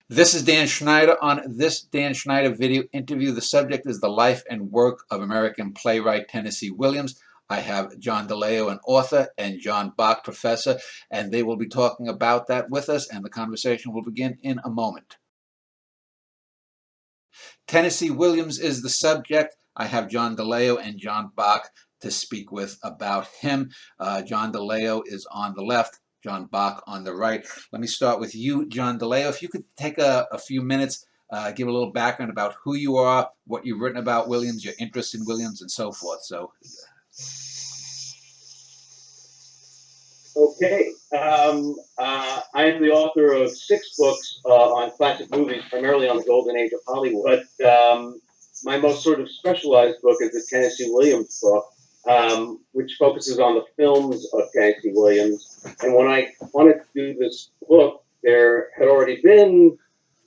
This is Dan Schneider. On this Dan Schneider video interview, the subject is the life and work of American playwright Tennessee Williams. I have John DeLeo, an author, and John Bach, professor, and they will be talking about that with us, and the conversation will begin in a moment. Tennessee Williams is the subject. I have John DeLeo and John Bach to speak with about him. John DeLeo is on the left, John Bach on the right. Let me start with you, John DeLeo. If you could take a few minutes, give a little background about who you are, what you've written about Williams, your interest in Williams, and so forth. Okay. I am the author of 6 books on classic movies, primarily on the golden age of Hollywood. My most sort of specialized book is the Tennessee Williams book, which focuses on the films of Tennessee Williams. And when I wanted to do this book, there had already been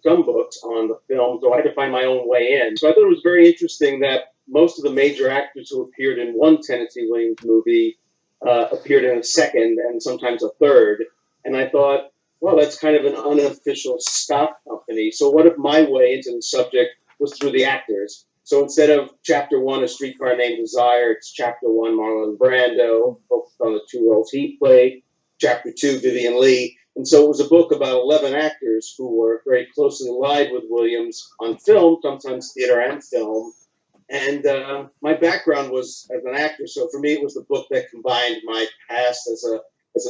some books on the film, so I had to find my own way in. So I thought it was very interesting that most of the major actors who appeared in one Tennessee Williams movie appeared in a second and sometimes a third. And I thought, well, that's kind of an unofficial stock company. So what if my way into the subject was through the actors? So instead of chapter 1, A Streetcar Named Desire, it's chapter 1, Marlon Brando, focused on the 2 roles he played. Chapter 2, Vivian Leigh. And so it was a book about 11 actors who were very closely allied with Williams on film, sometimes theater and film. And my background was as an actor, so for me it was the book that combined my past as an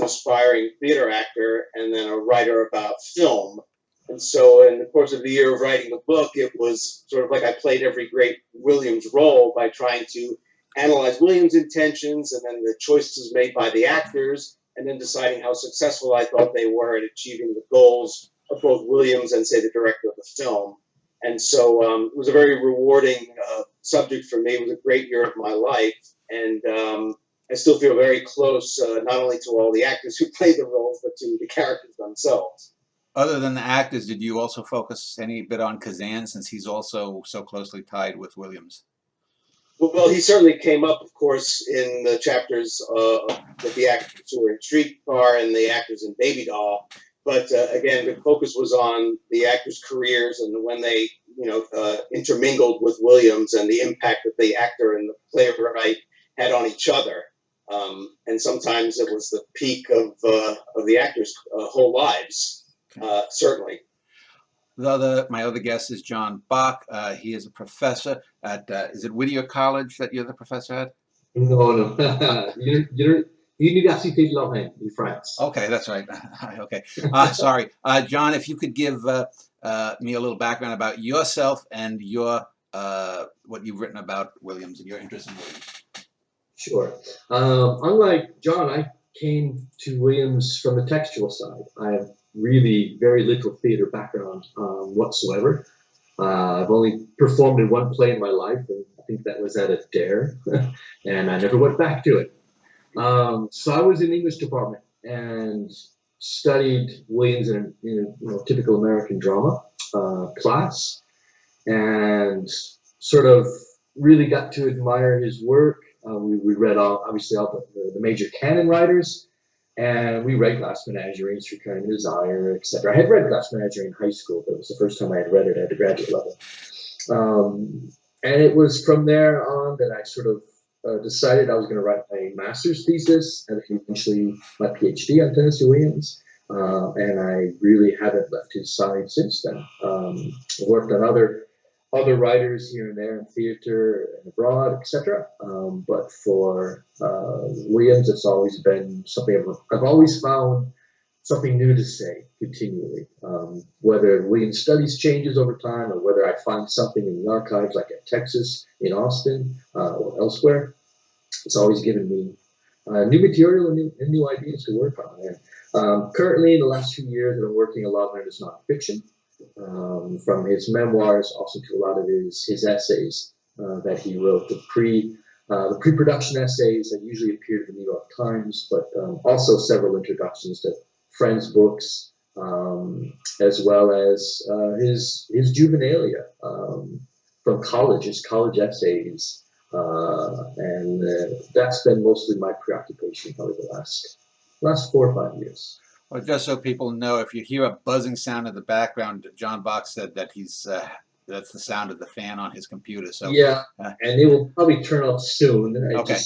aspiring theater actor and then a writer about film. And so in the course of the year of writing the book, it was sort of like I played every great Williams role by trying to analyze Williams' intentions and then the choices made by the actors, and then deciding how successful I thought they were at achieving the goals of both Williams and, say, the director of the film. And so it was a very rewarding subject for me. It was a great year of my life. And I still feel very close, not only to all the actors who played the roles, but to the characters themselves. Other than the actors, did you also focus any bit on Kazan, since he's also so closely tied with Williams? Well, he certainly came up, of course, in the chapters with the actors who were in Streetcar and the actors in Baby Doll. But again, the focus was on the actors' careers and when they, intermingled with Williams and the impact that the actor and the playwright had on each other. And sometimes it was the peak of the actors' whole lives, certainly. My other guest is John Bach. He is a professor at, is it Whittier College that you're the professor at? No. Université de Lorraine in France. Okay, that's right. Okay. Sorry. John, if you could give me a little background about yourself and your what you've written about Williams and your interest in Williams. Sure. Unlike John, I came to Williams from the textual side. I have really very little theater background whatsoever. I've only performed in one play in my life, and I think that was at a Dare, and I never went back to it. So I was in the English department and studied Williams in a typical American drama class, and sort of really got to admire his work. We read obviously all the major canon writers, and we read Glass Menagerie, Streetcar Named Desire, etc. I had read Glass Menagerie in high school, but it was the first time I had read it at the graduate level. And it was from there on that I sort of decided I was going to write my master's thesis and eventually my PhD on Tennessee Williams. And I really haven't left his side since then. I worked on other writers here and there in theater and abroad, etc. But for Williams, it's always been something I've always found something new to say continually. Whether Williams' studies changes over time or whether I find something in the archives, like at Texas, in Austin, or elsewhere, it's always given me new material and new ideas to work on. And currently, in the last few years, I've been working a lot on his nonfiction. From his memoirs also to a lot of his essays that he wrote, the pre-production essays that usually appeared in the New York Times, but also several introductions to friends' books, as well as his juvenilia from college, his college essays, and that's been mostly my preoccupation probably the last 4 or 5 years. Well, just so people know, if you hear a buzzing sound in the background, John Bach said that that's the sound of the fan on his computer. So, Yeah, uh, and it will probably turn off soon. okay.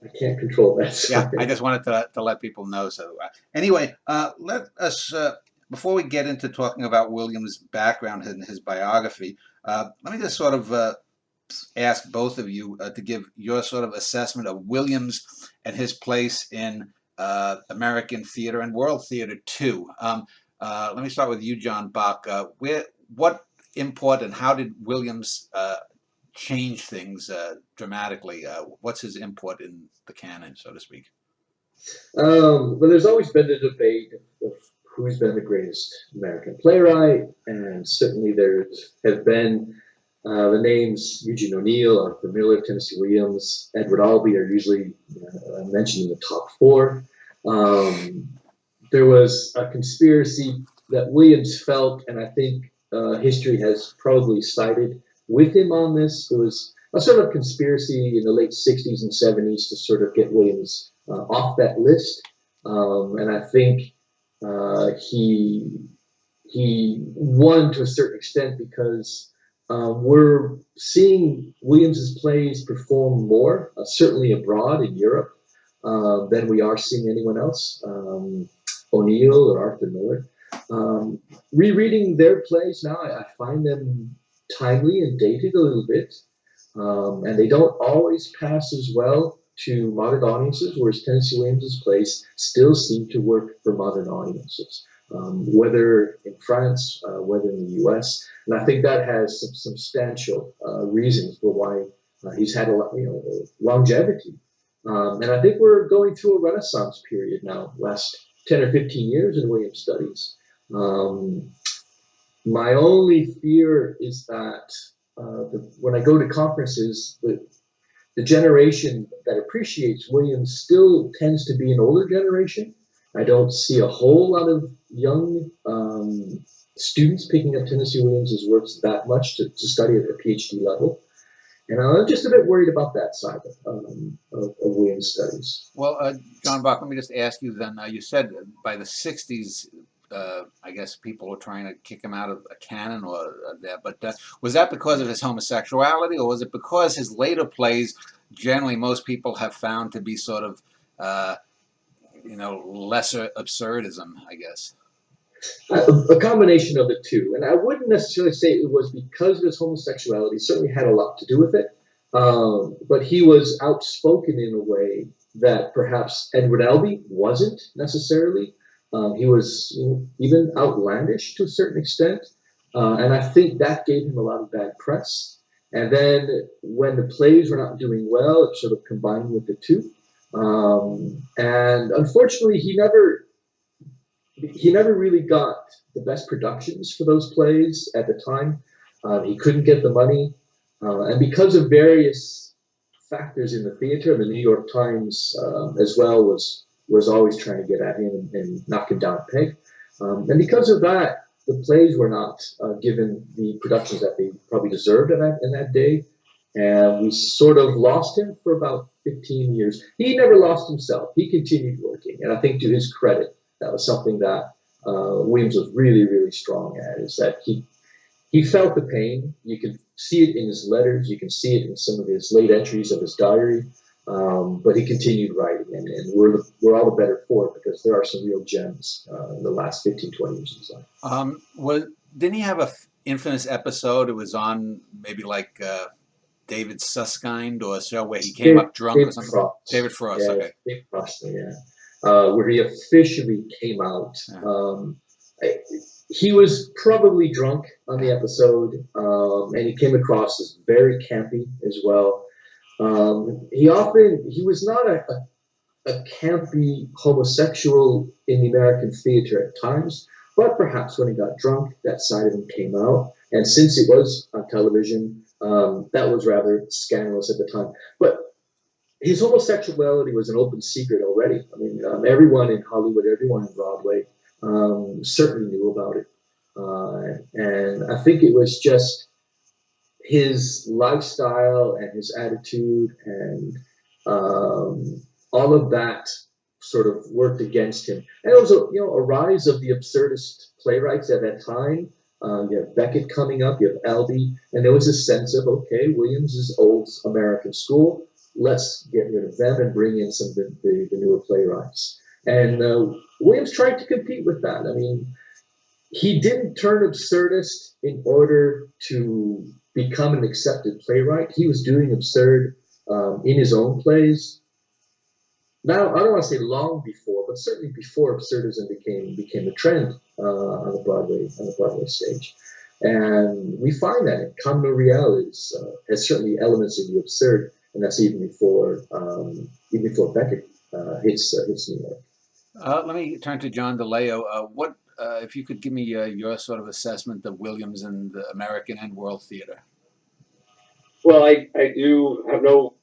I can't control that. Yeah, I Sorry. just wanted to let people know. So, anyway, let us, before we get into talking about Williams' background and his biography, let me just sort of ask both of you to give your sort of assessment of Williams and his place in American theater and world theater too. Let me start with you, John Bach. What import and how did Williams change things dramatically? What's his import in the canon, so to speak? Well, there's always been the debate of who's been the greatest American playwright, and certainly there have been the names Eugene O'Neill, Arthur Miller, Tennessee Williams, Edward Albee are usually mentioned in the top four. There was a conspiracy that Williams felt, and I think history has probably sided with him on this. There was a sort of conspiracy in the late 60s and 70s to sort of get Williams off that list. And I think he won to a certain extent because we're seeing Williams's plays perform more, certainly abroad in Europe, than we are seeing anyone else. O'Neill or Arthur Miller. Rereading their plays now, I find them timely and dated a little bit, and they don't always pass as well to modern audiences, whereas Tennessee Williams's plays still seem to work for modern audiences, whether in France, whether in the U.S., and I think that has some substantial reasons for why he's had a lot, longevity. And I think we're going through a renaissance period now, last 10 or 15 years in Williams studies. My only fear is that when I go to conferences, the generation that appreciates Williams still tends to be an older generation. I don't see a whole lot of young students picking up Tennessee Williams's works that much to study at a PhD level. And I'm just a bit worried about that side of Williams studies. Well, John Bach, let me just ask you then. You said by the 60s, I guess people were trying to kick him out of a canon or that, but was that because of his homosexuality, or was it because his later plays, generally most people have found to be sort of, lesser absurdism, I guess? A combination of the two. And I wouldn't necessarily say it was because of his homosexuality. It certainly had a lot to do with it. But he was outspoken in a way that perhaps Edward Albee wasn't necessarily. He was even outlandish to a certain extent. And I think that gave him a lot of bad press. And then when the plays were not doing well, it sort of combined with the two. And unfortunately, he never really got the best productions for those plays at the time. He couldn't get the money. And because of various factors in the theater, the New York Times as well was always trying to get at him and knock him down a peg. And because of that, the plays were not given the productions that they probably deserved in that day. And we sort of lost him for about 15 years. He never lost himself. He continued working. And I think to his credit, that was something that Williams was really, really strong at, is that he felt the pain. You can see it in his letters. You can see it in some of his late entries of his diary. But he continued writing, and we're all the better for it because there are some real gems in the last 15, 20 years of his life. Didn't he have a infamous episode? It was on maybe like David Susskind or so, where he came up drunk or something? Frost. David Frost, Yeah, okay. David Frost, yeah. Where he officially came out. He was probably drunk on the episode, and he came across as very campy as well. He was not a campy homosexual in the American theater at times, but perhaps when he got drunk, that side of him came out. And since it was on television, that was rather scandalous at the time. But his homosexuality was an open secret already. I mean, everyone in Hollywood, everyone in Broadway certainly knew about it. And I think it was just his lifestyle and his attitude and all of that sort of worked against him. And also, a rise of the absurdist playwrights at that time. You have Beckett coming up, you have Albee, and there was a sense of, okay, Williams is old American school. Let's get rid of them and bring in some of the newer playwrights. And Williams tried to compete with that. I mean, he didn't turn absurdist in order to become an accepted playwright. He was doing absurd in his own plays. Now, I don't want to say long before, but certainly before absurdism became a trend on the Broadway stage. And we find that in Comedy Real has certainly elements of the absurd, and that's even before Beckett hits New York. Let me turn to John DeLeo. What, if you could give me your sort of assessment of Williams in the American and world theater? Well, I do have no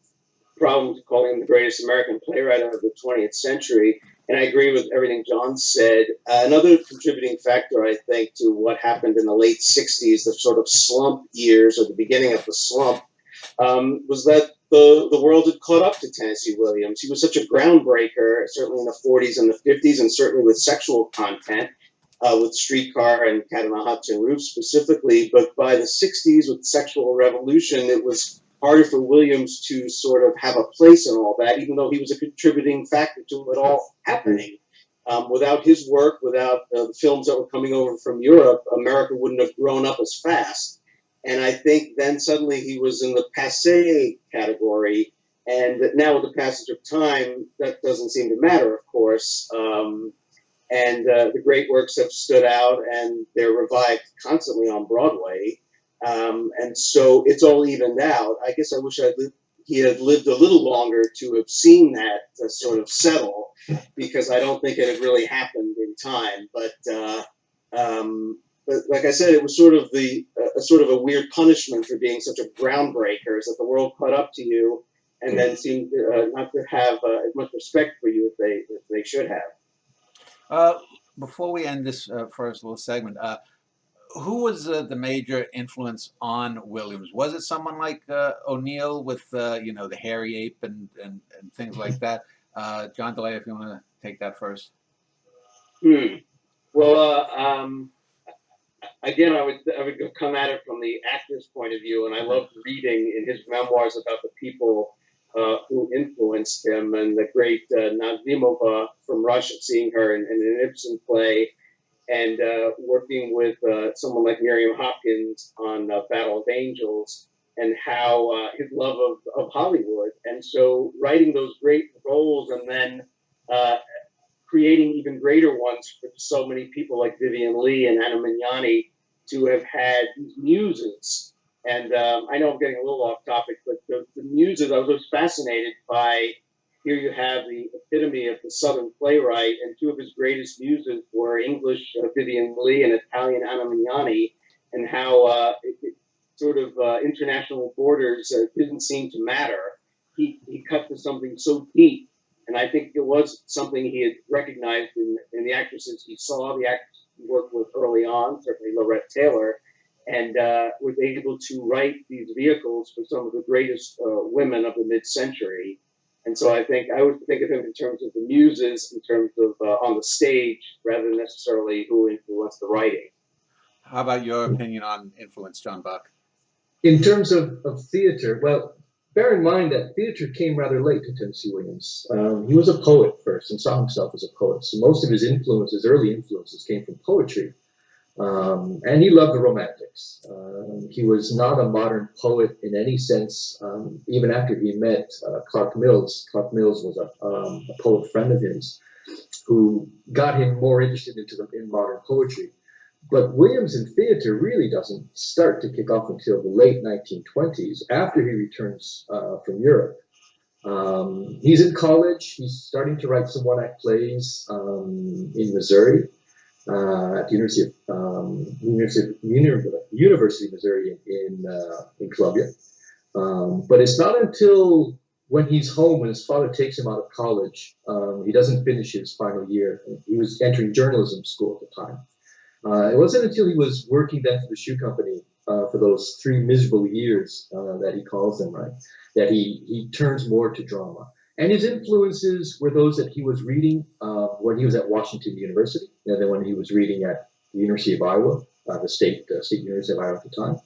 problem calling him the greatest American playwright of the 20th century, and I agree with everything John said. Another contributing factor, I think, to what happened in the late 60s, the sort of slump years, or the beginning of the slump, was that the world had caught up to Tennessee Williams. He was such a groundbreaker, certainly in the 40s and the 50s, and certainly with sexual content, with Streetcar and Cat on a Hot Tin Roof specifically. But by the 60s, with Sexual Revolution, it was harder for Williams to sort of have a place in all that, even though he was a contributing factor to it all happening. Without his work, without the films that were coming over from Europe, America wouldn't have grown up as fast. And I think then suddenly he was in the passé category. And now with the passage of time, that doesn't seem to matter, of course. And the great works have stood out, and they're revived constantly on Broadway. And so it's all evened out. I guess I wish he had lived a little longer to have seen that sort of settle, because I don't think it had really happened in time. But like I said, it was sort of a weird punishment for being such a groundbreaker, is that the world caught up to you and then seemed not to have as much respect for you as they should have. Before we end this first little segment, who was the major influence on Williams? Was it someone like O'Neill with the hairy ape and things like that? John DeLeo, if you want to take that first. Well, again, I would come at it from the actor's point of view, and I loved reading in his memoirs about the people who influenced him, and the great Nazimova from Russia, seeing her in an Ibsen play, and working with someone like Miriam Hopkins on Battle of Angels, and how his love of Hollywood. And so writing those great roles and then creating even greater ones for so many people like Vivian Leigh and Anna Mignani to have had these muses. And I know I'm getting a little off topic, but the muses, I was fascinated by. Here you have the epitome of the Southern playwright, and two of his greatest muses were English Vivian Leigh and Italian Anna Mignani, and how international borders didn't seem to matter. He cut to something so deep, and I think it was something he had recognized in the actresses he saw, the actresses he worked with early on, certainly Lorette Taylor, and was able to write these vehicles for some of the greatest women of the mid-century. And so I would think of him in terms of the muses, in terms of on the stage, rather than necessarily who influenced the writing. How about your opinion on influence, John Buck? In terms of theater, well, bear in mind that theater came rather late to Tennessee Williams. He was a poet first and saw himself as a poet. So most of his influences, early influences, came from poetry. And he loved the Romantics. He was not a modern poet in any sense. Even after he met Clark Mills. Clark Mills was a poet friend of his who got him more interested in modern poetry. But Williams in theater really doesn't start to kick off until the late 1920s, after he returns from Europe. He's in college. He's starting to write some one-act plays in Missouri. At the University of Missouri in Columbia. But it's not until when he's home, when his father takes him out of college, he doesn't finish his final year. He was entering journalism school at the time. It wasn't until he was working then for the shoe company for those 3 miserable years that he calls them, right, that he turns more to drama. And his influences were those that he was reading when he was at Washington University, and then when he was reading at the University of Iowa, the state University of Iowa at the time.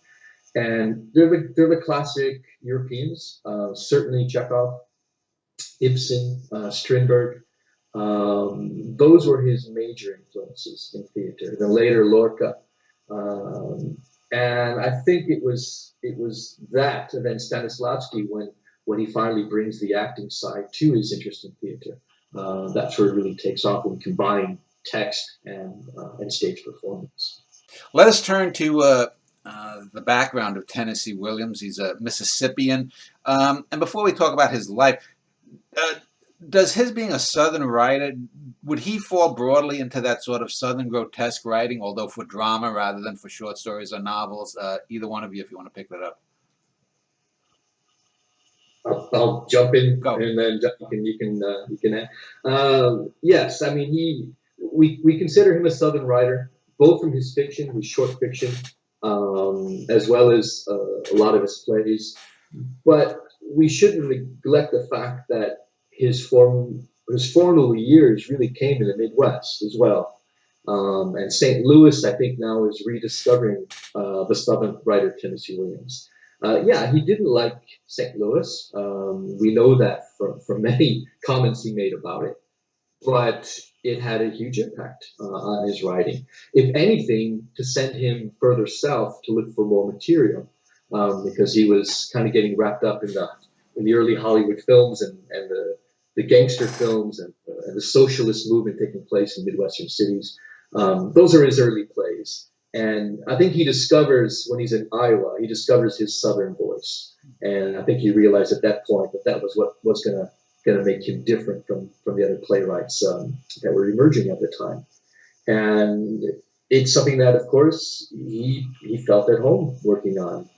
And they're the classic Europeans, certainly Chekhov, Ibsen, Strindberg. Those were his major influences in theater. Then later Lorca, and I think it was that, and then Stanislavski when he finally brings the acting side to his interest in theater. That's where it really takes off when we combine text and stage performance. Let us turn to the background of Tennessee Williams. He's a Mississippian. And before we talk about his life, does his being a Southern writer, would he fall broadly into that sort of Southern grotesque writing, although for drama rather than for short stories or novels? Either one of you, if you want to pick that up. I'll jump in. Go. And then you can add. Yes, I mean we consider him a Southern writer, both from his fiction, his short fiction, as well as a lot of his plays. But we shouldn't neglect the fact that his formative years really came in the Midwest as well. And St. Louis, I think, now is rediscovering the Southern writer Tennessee Williams. Yeah, he didn't like St. Louis. We know that from many comments he made about it. But it had a huge impact on his writing. If anything, to send him further south to look for more material, because he was kind of getting wrapped up in the early Hollywood films and the gangster films and the socialist movement taking place in Midwestern cities. Those are his early plays. And I think he discovers, when he's in Iowa, he discovers his Southern voice. And I think he realized at that point that was what was going to make him different from the other playwrights that were emerging at the time. And it's something that, of course, he felt at home working on.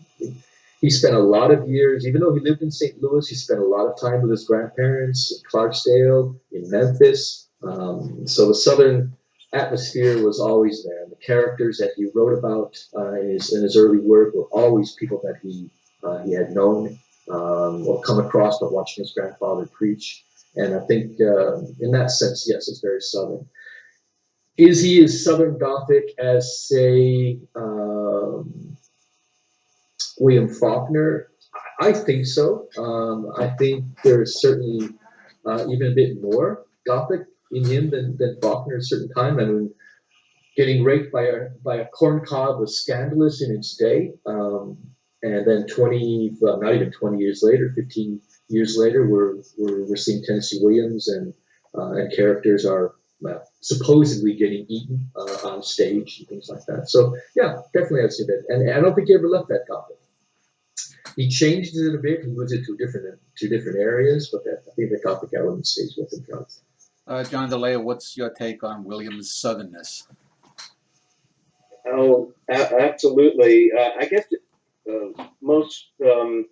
He spent a lot of years, even though he lived in St. Louis, he spent a lot of time with his grandparents in Clarksdale, in Memphis. So the Southern atmosphere was always there. The characters that he wrote about in his early work were always people that he had known or come across by watching his grandfather preach. And I think in that sense, yes, it's very Southern. Is he as Southern Gothic as, say, William Faulkner? I think so. I think there's certainly even a bit more Gothic in him than Faulkner at a certain time. I mean, getting raped by a corncob was scandalous in its day. And then not even 20 years later, 15 years later, we're seeing Tennessee Williams and characters are supposedly getting eaten on stage and things like that. So yeah, definitely I'd say that. And I don't think he ever left that Gothic. He changed it a bit. He moved it to different areas, but I think the Gothic element stays with him. John DeLeo, what's your take on Williams' Southernness? Oh, absolutely. I guess most the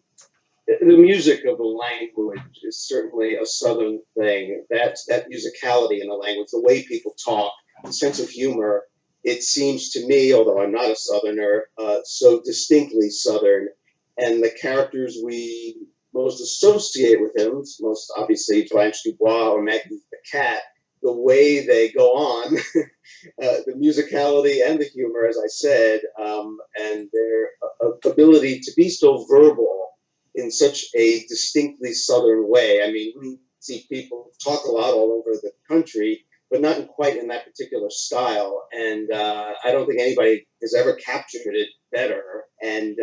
music of the language is certainly a Southern thing. That musicality in the language, the way people talk, the sense of humor. It seems to me, although I'm not a Southerner, so distinctly Southern. And the characters we most associate with him, most obviously Blanche Dubois or Maggie the Cat, the way they go on, the musicality and the humor, as I said, and their ability to be so verbal in such a distinctly Southern way. I mean, we see people talk a lot all over the country, but not quite in that particular style. And I don't think anybody has ever captured it better. And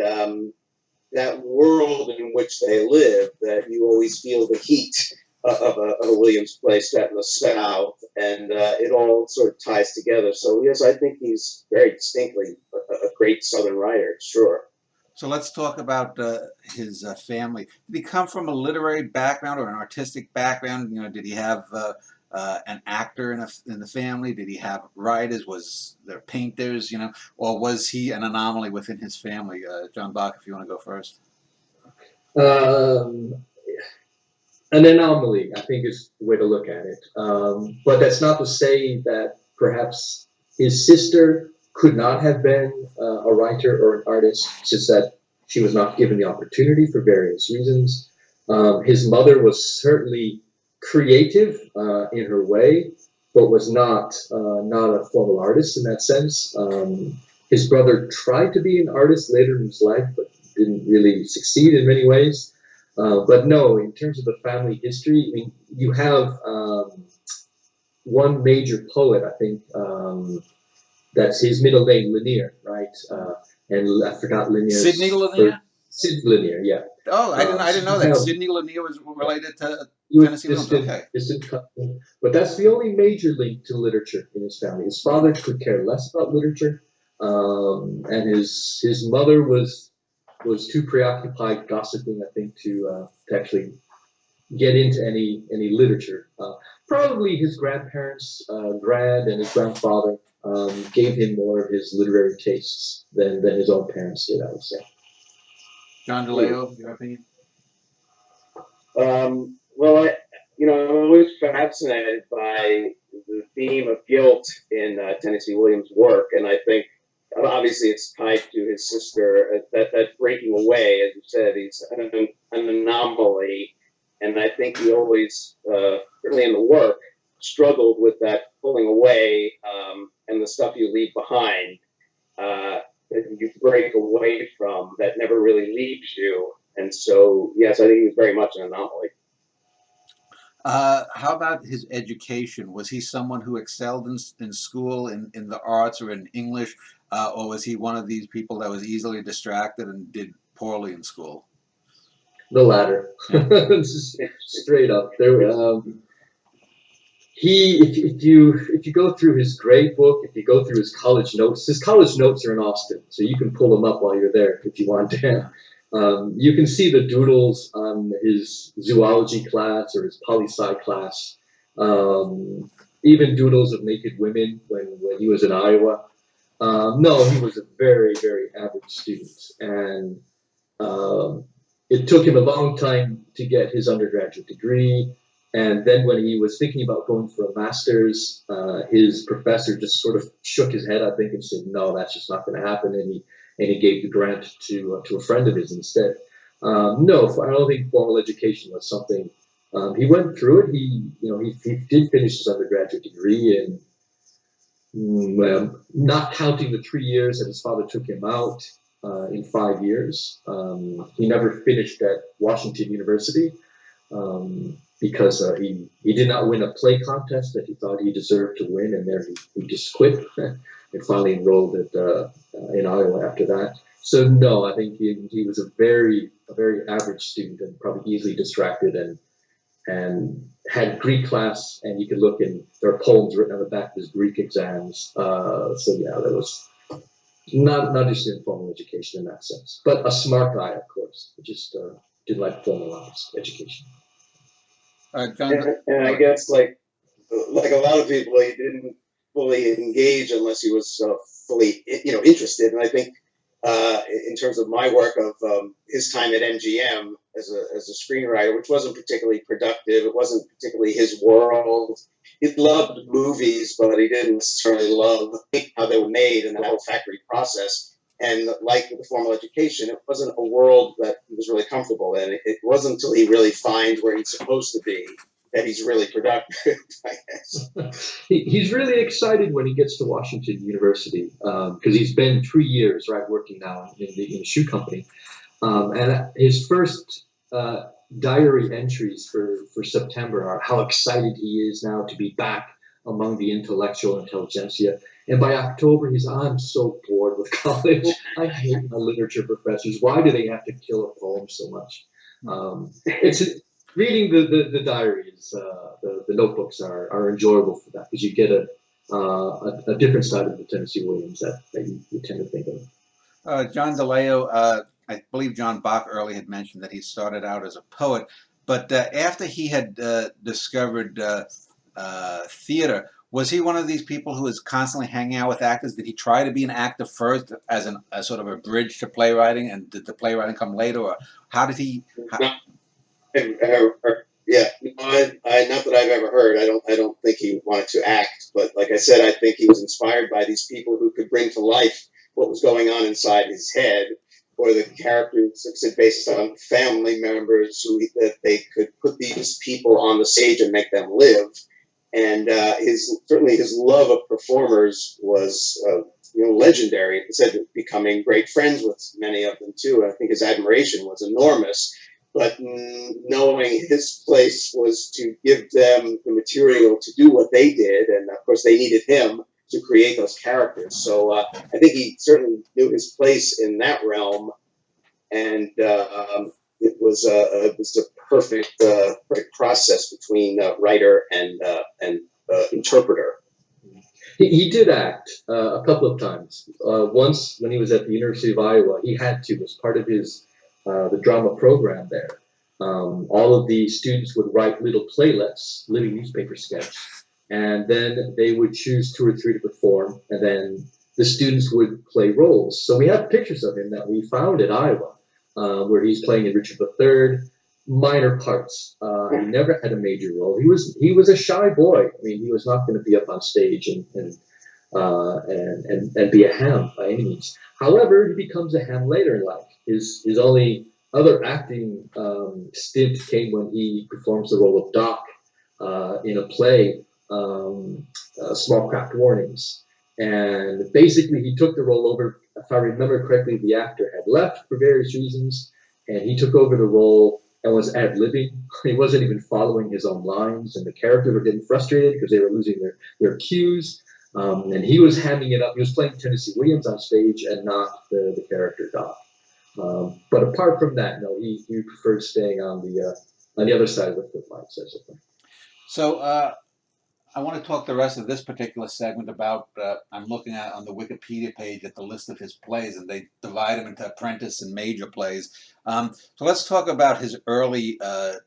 that world in which they live, that you always feel the heat of a Williams play set in the South, and it all sort of ties together. So yes, I think he's very distinctly a great Southern writer, sure. So let's talk about his family. Did he come from a literary background or an artistic background? You know, did he have an actor in the family? Did he have writers? Was there painters? You know, or was he an anomaly within his family? John Bach, if you want to go first. An anomaly, I think, is the way to look at it. But that's not to say that perhaps his sister could not have been a writer or an artist, it's just that she was not given the opportunity for various reasons. His mother was certainly creative in her way, but was not a formal artist in that sense. His brother tried to be an artist later in his life, but didn't really succeed in many ways. But no, in terms of the family history, I mean, you have one major poet, I think, that's his middle name, Lanier, right? And I forgot Lanier's Sidney first. Lanier? Sid Lanier, yeah. Oh, I So didn't know you that. have Sidney Lanier was related to he was Tennessee Williams. distant, Okay. distant cousin, but that's the only major link to literature in his family. His father could care less about literature, and his mother was too preoccupied gossiping, I think, to actually get into any literature. Probably his grandparents, Grad and his grandfather, gave him more of his literary tastes than his own parents did, I would say. John DeLeo, your opinion? Well, I'm always fascinated by the theme of guilt in Tennessee Williams' work, and I think obviously it's tied to his sister. That breaking away, as you said, he's an anomaly, and I think he always, certainly in the work, struggled with that pulling away and the stuff you leave behind. That you break away from that never really leaves you. And so, yes, I think he was very much an anomaly. How about his education? Was he someone who excelled in school, in the arts, or in English, or was he one of these people that was easily distracted and did poorly in school? The latter. Just straight up. If you go through his grade book, if you go through his college notes are in Austin, so you can pull them up while you're there if you want to. You can see the doodles on his zoology class or his poli-sci class, even doodles of naked women when he was in Iowa. No, he was a very, very average student, and it took him a long time to get his undergraduate degree. And then when he was thinking about going for a master's, his professor just sort of shook his head, I think, and said, "No, that's just not going to happen." And he gave the grant to a friend of his instead. No, I don't think formal education was something. He went through it. He did finish his undergraduate degree, and not counting the 3 years that his father took him out in 5 years, he never finished at Washington University. Because he did not win a play contest that he thought he deserved to win, and there he just quit and finally enrolled in Iowa after that. So no, I think he was a very average student and probably easily distracted, and had Greek class, and you could look, and there are poems written on the back of his Greek exams. So yeah, that was not just in formal education in that sense, but a smart guy, of course. Just didn't like formalized education. John, and I guess like a lot of people, he didn't fully engage unless he was fully interested. And I think in terms of my work of his time at MGM as a screenwriter, which wasn't particularly productive, it wasn't particularly his world. He loved movies, but he didn't necessarily love how they were made and the whole factory process. And like with the formal education, it wasn't a world that he was really comfortable in. It wasn't until he really finds where he's supposed to be that he's really productive, I guess. He's really excited when he gets to Washington University because he's been 3 years, right, working now in the shoe company. And his first diary entries for September are how excited he is now to be back among the intellectual intelligentsia. And by October, I'm so bored with college. I hate my literature professors. Why do they have to kill a poem so much? It's reading the diaries, the notebooks are enjoyable for that, because you get a different side of the Tennessee Williams that you tend to think of. John DeLeo, I believe John Bach earlier had mentioned that he started out as a poet, but after he had discovered theater, was he one of these people who was constantly hanging out with actors? Did he try to be an actor first as sort of a bridge to playwriting, and did the playwriting come later, or how did he? Yeah, not that I've ever heard. I don't think he wanted to act, but like I said, I think he was inspired by these people who could bring to life what was going on inside his head. or the characters based on family members that they could put these people on the stage and make them live. And certainly his love of performers was legendary. He said becoming great friends with many of them too. And I think his admiration was enormous. But knowing his place was to give them the material to do what they did, and of course they needed him to create those characters. So I think he certainly knew his place in that realm, and it was a perfect process between writer and interpreter. He did act a couple of times. Once when he was at the University of Iowa, he had to, as part of his the drama program there. All of the students would write little playlets, living newspaper sketch, and then they would choose 2 or 3 to perform, and then the students would play roles. So we have pictures of him that we found at Iowa, where he's playing in Richard III, minor parts. He never had a major role. He was a shy boy. I mean, he was not going to be up on stage and be a Ham by any means. However, he becomes a Ham later in life. His only other acting stint came when he performs the role of Doc in a play, Small Craft Warnings. And basically, he took the role over. If I remember correctly, the actor had left for various reasons, and he took over the role and was ad-libbing. He wasn't even following his own lines, and the characters were getting frustrated because they were losing their cues. And he was hamming it up. He was playing Tennessee Williams on stage and not the character Doc. But apart from that, no, he preferred staying on the other side of the footlights, so to say. So I want to talk the rest of this particular segment about, I'm looking at on the Wikipedia page at the list of his plays, and they divide them into apprentice and major plays. So let's talk about his early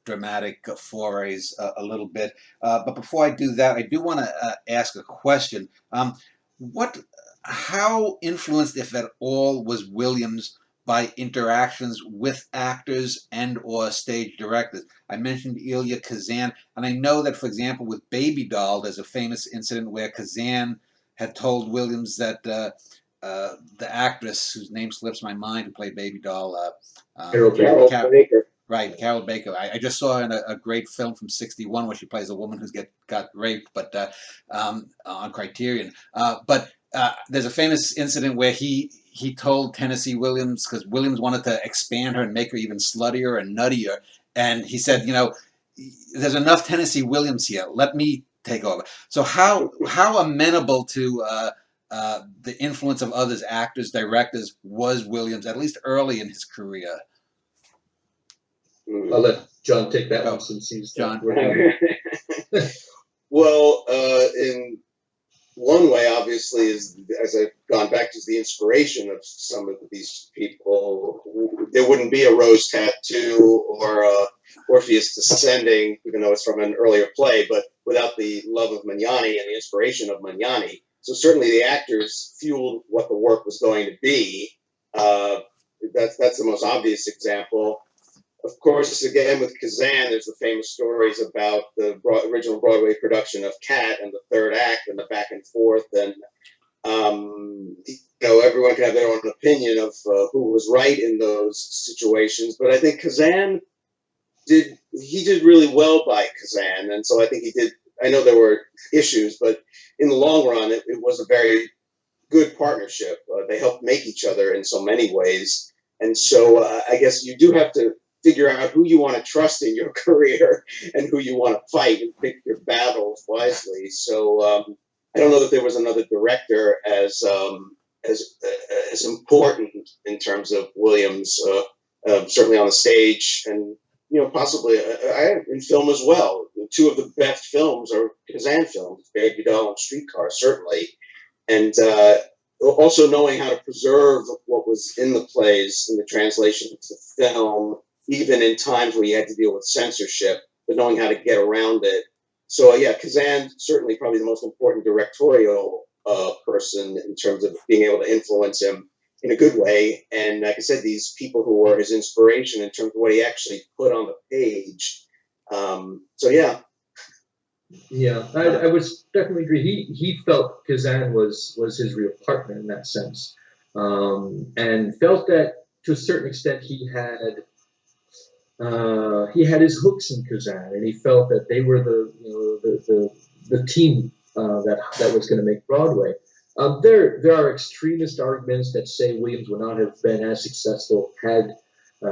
dramatic forays a little bit. But before I do that, I do want to ask a question. How influenced, if at all, was Williams by interactions with actors and or stage directors? I mentioned Elia Kazan, and I know that, for example, with Baby Doll, there's a famous incident where Kazan had told Williams that the actress, whose name slips my mind, who played Baby Doll, Carol Baker. Right, Carol Baker. I just saw her in a great film from '61 where she plays a woman who's got raped, but on Criterion. But there's a famous incident where he told Tennessee Williams, because Williams wanted to expand her and make her even sluttier and nuttier, and he said, there's enough Tennessee Williams here. Let me take over. So how amenable to the influence of others, actors, directors, was Williams, at least early in his career? I'll let John take that one since he's John. Well, in one way, obviously, is, as I've gone back to, the inspiration of some of these people. There wouldn't be a Rose Tattoo or Orpheus Descending, even though it's from an earlier play, but without the love of Magnani and the inspiration of Magnani. So certainly the actors fueled what the work was going to be. That's the most obvious example. Of course, again, with Kazan, there's the famous stories about the original Broadway production of Cat and the third act and the back and forth. And, everyone can have their own opinion of who was right in those situations. But I think Kazan did really well by Kazan. And so I think he did. I know there were issues, but in the long run, it was a very good partnership. They helped make each other in so many ways. And so I guess you do have to figure out who you want to trust in your career and who you want to fight, and pick your battles wisely. So I don't know that there was another director as important in terms of Williams, certainly on the stage, and possibly in film as well. Two of the best films are Kazan films, Baby Doll and Streetcar, certainly, and also knowing how to preserve what was in the plays in the translation to film, even in times where you had to deal with censorship, but knowing how to get around it. So yeah, Kazan certainly probably the most important directorial person in terms of being able to influence him in a good way. And like I said, these people who were his inspiration in terms of what he actually put on the page. So yeah. Yeah, I would definitely agree. He felt Kazan was his real partner in that sense, and felt that to a certain extent, he had his hooks in Kazan, and he felt that they were the team that was going to make Broadway. There are extremist arguments that say Williams would not have been as successful had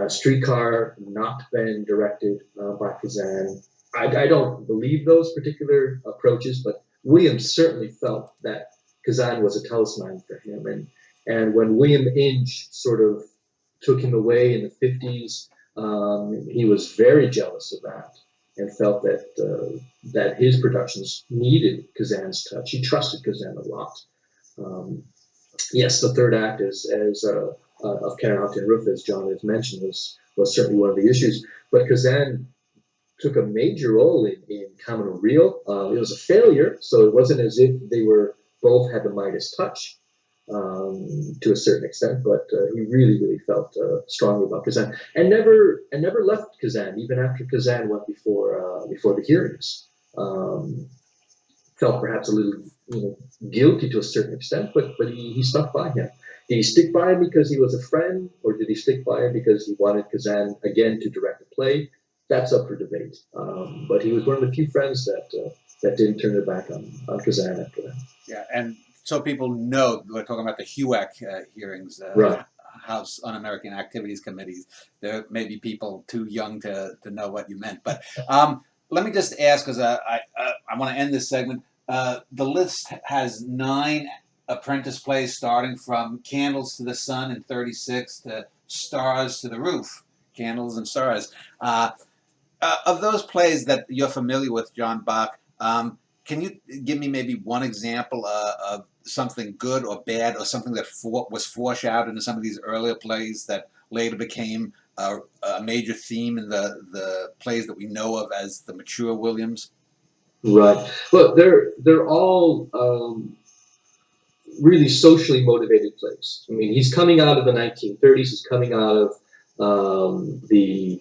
Streetcar not been directed by Kazan. I don't believe those particular approaches, but Williams certainly felt that Kazan was a talisman for him, and when William Inge sort of took him away in the 50s, he was very jealous of that and felt that his productions needed Kazan's touch. He trusted Kazan a lot. Yes, the third act of Catamount and Roof, as John has mentioned, was certainly one of the issues. But Kazan took a major role in Kamino Real. It was a failure, so it wasn't as if they were both had the Midas touch to a certain extent, but he really felt strongly about Kazan and never left Kazan even after Kazan went before the hearings. Felt perhaps a little guilty to a certain extent, but he stuck by him. Did he stick by him because he was a friend, or did he stick by him because he wanted Kazan again to direct a play? That's up for debate. But he was one of the few friends that didn't turn their back on Kazan after that. Yeah, and so people know we're talking about the HUAC hearings, right. House Un-American Activities Committees. There may be people too young to know what you meant, but let me just ask, because I want to end this segment. The list has 9 apprentice plays, starting from Candles to the Sun in '36 to Stars to the Roof, Candles and Stars. Of those plays that you're familiar with, John Bach, can you give me maybe one example of something good or bad, or something that was foreshadowed into some of these earlier plays that later became a major theme in the plays that we know of as the mature Williams? Right. Well, they're all really socially motivated plays. I mean, he's coming out of the 1930s. He's coming out of the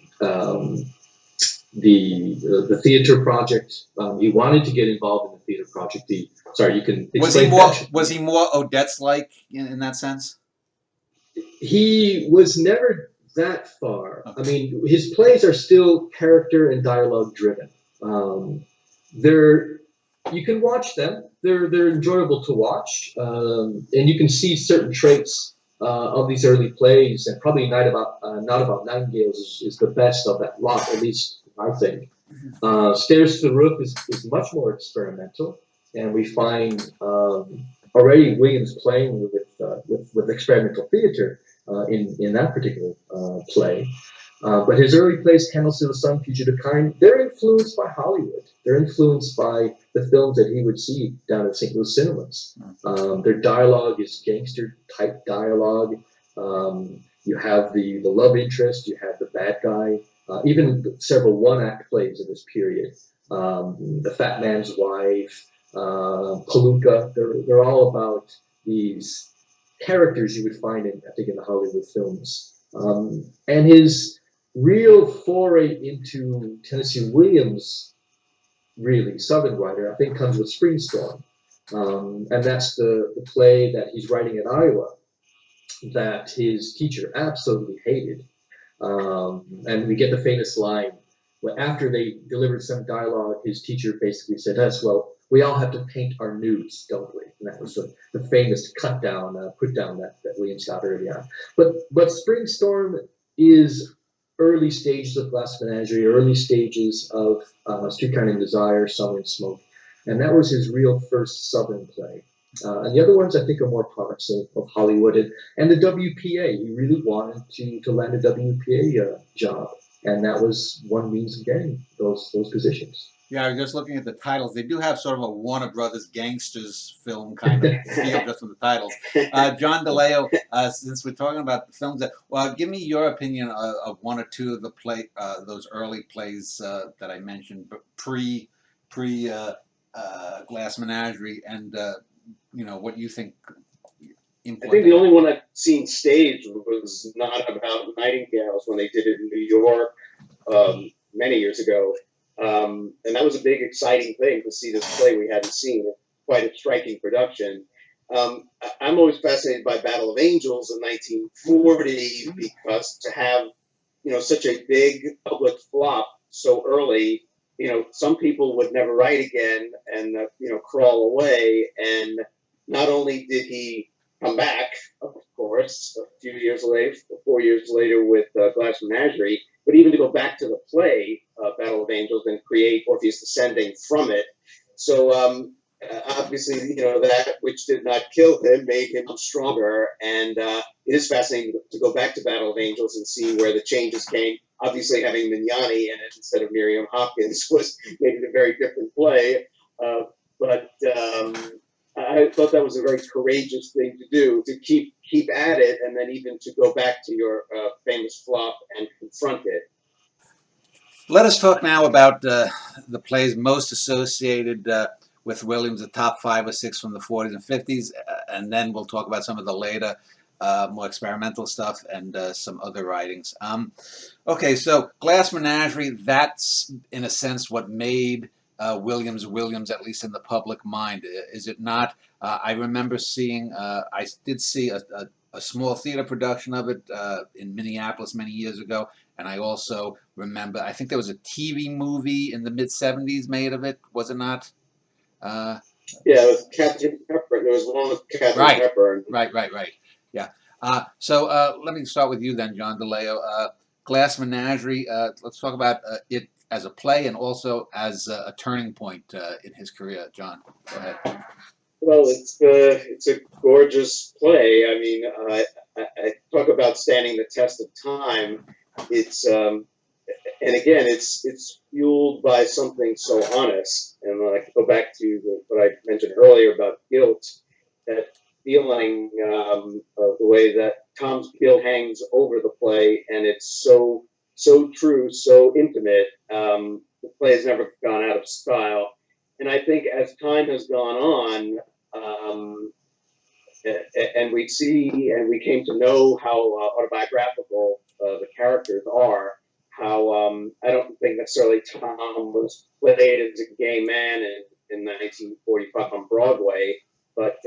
theater project. He wanted to get involved in the theater project. You can explain. Was he more Odets-like in that sense? He was never that far. Okay. I mean, his plays are still character and dialogue driven. You can watch them. They're enjoyable to watch, and you can see certain traits of these early plays. And probably Not About Nightingales is the best of that lot, at least I think. Stairs to the Roof is much more experimental, and we find already Williams playing with experimental theater in that particular play. But his early plays, Candles to the Sun, Fugitive Kind, they're influenced by Hollywood. They're influenced by the films that he would see down at St. Louis cinemas. Their dialogue is gangster-type dialogue. You have the love interest, you have the bad guy, even several one-act plays of this period. The Fat Man's Wife, Palooka, they're all about these characters you would find in the Hollywood films. And his real foray into Tennessee Williams, really Southern writer, I think comes with Springstorm, and that's the play that he's writing in Iowa that his teacher absolutely hated. And we get the famous line where after they delivered some dialogue, his teacher basically said, well, we all have to paint our nudes, don't we? And that was the famous put down that Williams got early on. But Springstorm is early stages of Glass Menagerie, early stages of Streetcar Named Desire, Summer and Smoke. And that was his real first Southern play. And the other ones, I think, are more products of Hollywood. And the WPA, he really wanted to land a WPA job. And that was one means of getting those positions. Yeah, I was just looking at the titles. They do have sort of a Warner Brothers gangsters film kind of feel just from the titles. John DeLeo, since we're talking about the films, give me your opinion of one or two of the those early plays that I mentioned, pre Glass Menagerie, and what you think. I think the only one I've seen staged was Not About Nightingales when they did it in New York many years ago. And that was a big, exciting thing to see this play we hadn't seen. Quite a striking production. I'm always fascinated by Battle of Angels in 1940 because to have such a big public flop so early, some people would never write again and crawl away. And not only did he come back, of course, a few years later, 4 years later with Glass Menagerie, but even to go back to the play Battle of Angels and create Orpheus Descending from it. So obviously, that which did not kill him made him stronger. And it is fascinating to go back to Battle of Angels and see where the changes came. Obviously, having Mignani in it instead of Miriam Hopkins was made it a very different play. But I thought that was a very courageous thing to do, to keep at it, and then even to go back to your famous flop and confront it. Let us talk now about the plays most associated with Williams, the top 5 or 6 from the 40s and 50s, and then we'll talk about some of the later, more experimental stuff and some other writings. Okay, so Glass Menagerie, that's in a sense what made Williams, at least in the public mind, is it not? I remember seeing, I did see a small theater production of it in Minneapolis many years ago, and I also remember, I think there was a TV movie in the mid-70s made of it, was it not? Yeah, it was Catherine Hepburn. There was one with Catherine Hepburn. Right. Yeah. So let me start with you then, John DeLeo. Glass Menagerie, let's talk about it as a play and also as a turning point in his career. John, go ahead. Well, it's a gorgeous play. I mean, I talk about standing the test of time. It's and again, it's fueled by something so honest. And I go back to what I mentioned earlier about guilt, that feeling of the way that Tom's guilt hangs over the play, and it's so true, so intimate. The play has never gone out of style, and I think as time has gone on, and we came to know how autobiographical the characters are. How I don't think necessarily Tom was played as a gay man in 1945 on Broadway, but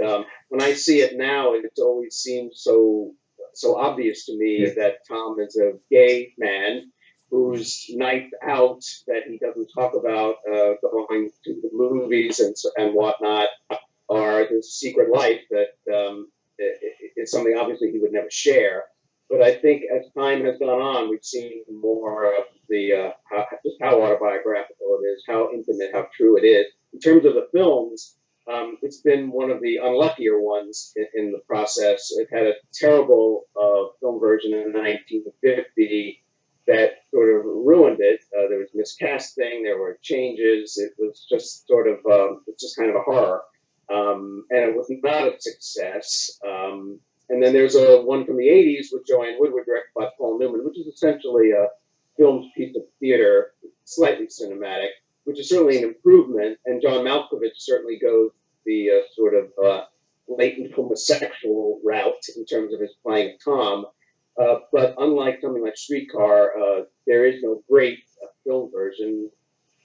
when I see it now, it always seems so obvious to me that Tom is a gay man whose night out that he doesn't talk about going to the movies and whatnot, or the secret life that is something obviously he would never share. But I think as time has gone on, we've seen more of the just how autobiographical it is, how intimate, how true it is. In terms of the films, it's been one of the unluckier ones in the process. It had a terrible film version in 1950 that sort of ruined it. There was miscasting, there were changes. It was just sort of, it's just kind of a horror. And it was not a success. And then there's one from the 80s with Joanne Woodward, directed by Paul Newman, which is essentially a filmed piece of theater, slightly cinematic, which is certainly an improvement. And John Malkovich certainly goes the sort of latent homosexual route in terms of his playing of Tom. But unlike something like Streetcar, there is no great film version.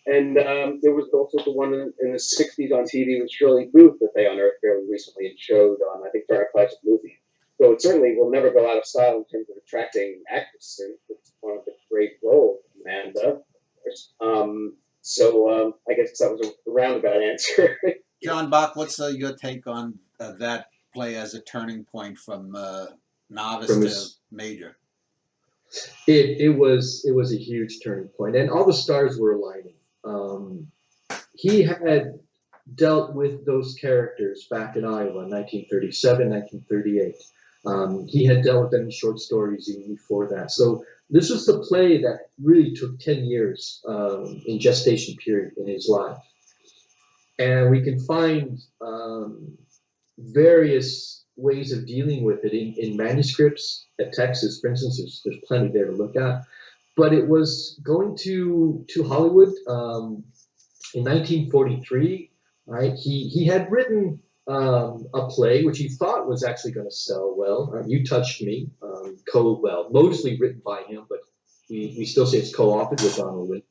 And there was also the one in the 60s on TV with Shirley Booth that they unearthed fairly recently and showed on, I think, Turner Classic Movies. So it certainly will never go out of style in terms of attracting actresses. It's one of the great roles, Amanda. So I guess that was a roundabout answer. John Bach, what's your take on that play as a turning point from novice to major? It was a huge turning point, and all the stars were aligning. He had dealt with those characters back in Iowa in 1937, 1938. He had dealt with them in short stories even before that. So this was the play that really took 10 years in gestation period in his life. And we can find various ways of dealing with it in manuscripts at Texas, for instance. There's plenty there to look at. But it was going to Hollywood in 1943. Right? He had written a play which he thought was actually going to sell well. You Touched Me, mostly written by him, but we still say it's co-authored with Donald Winter.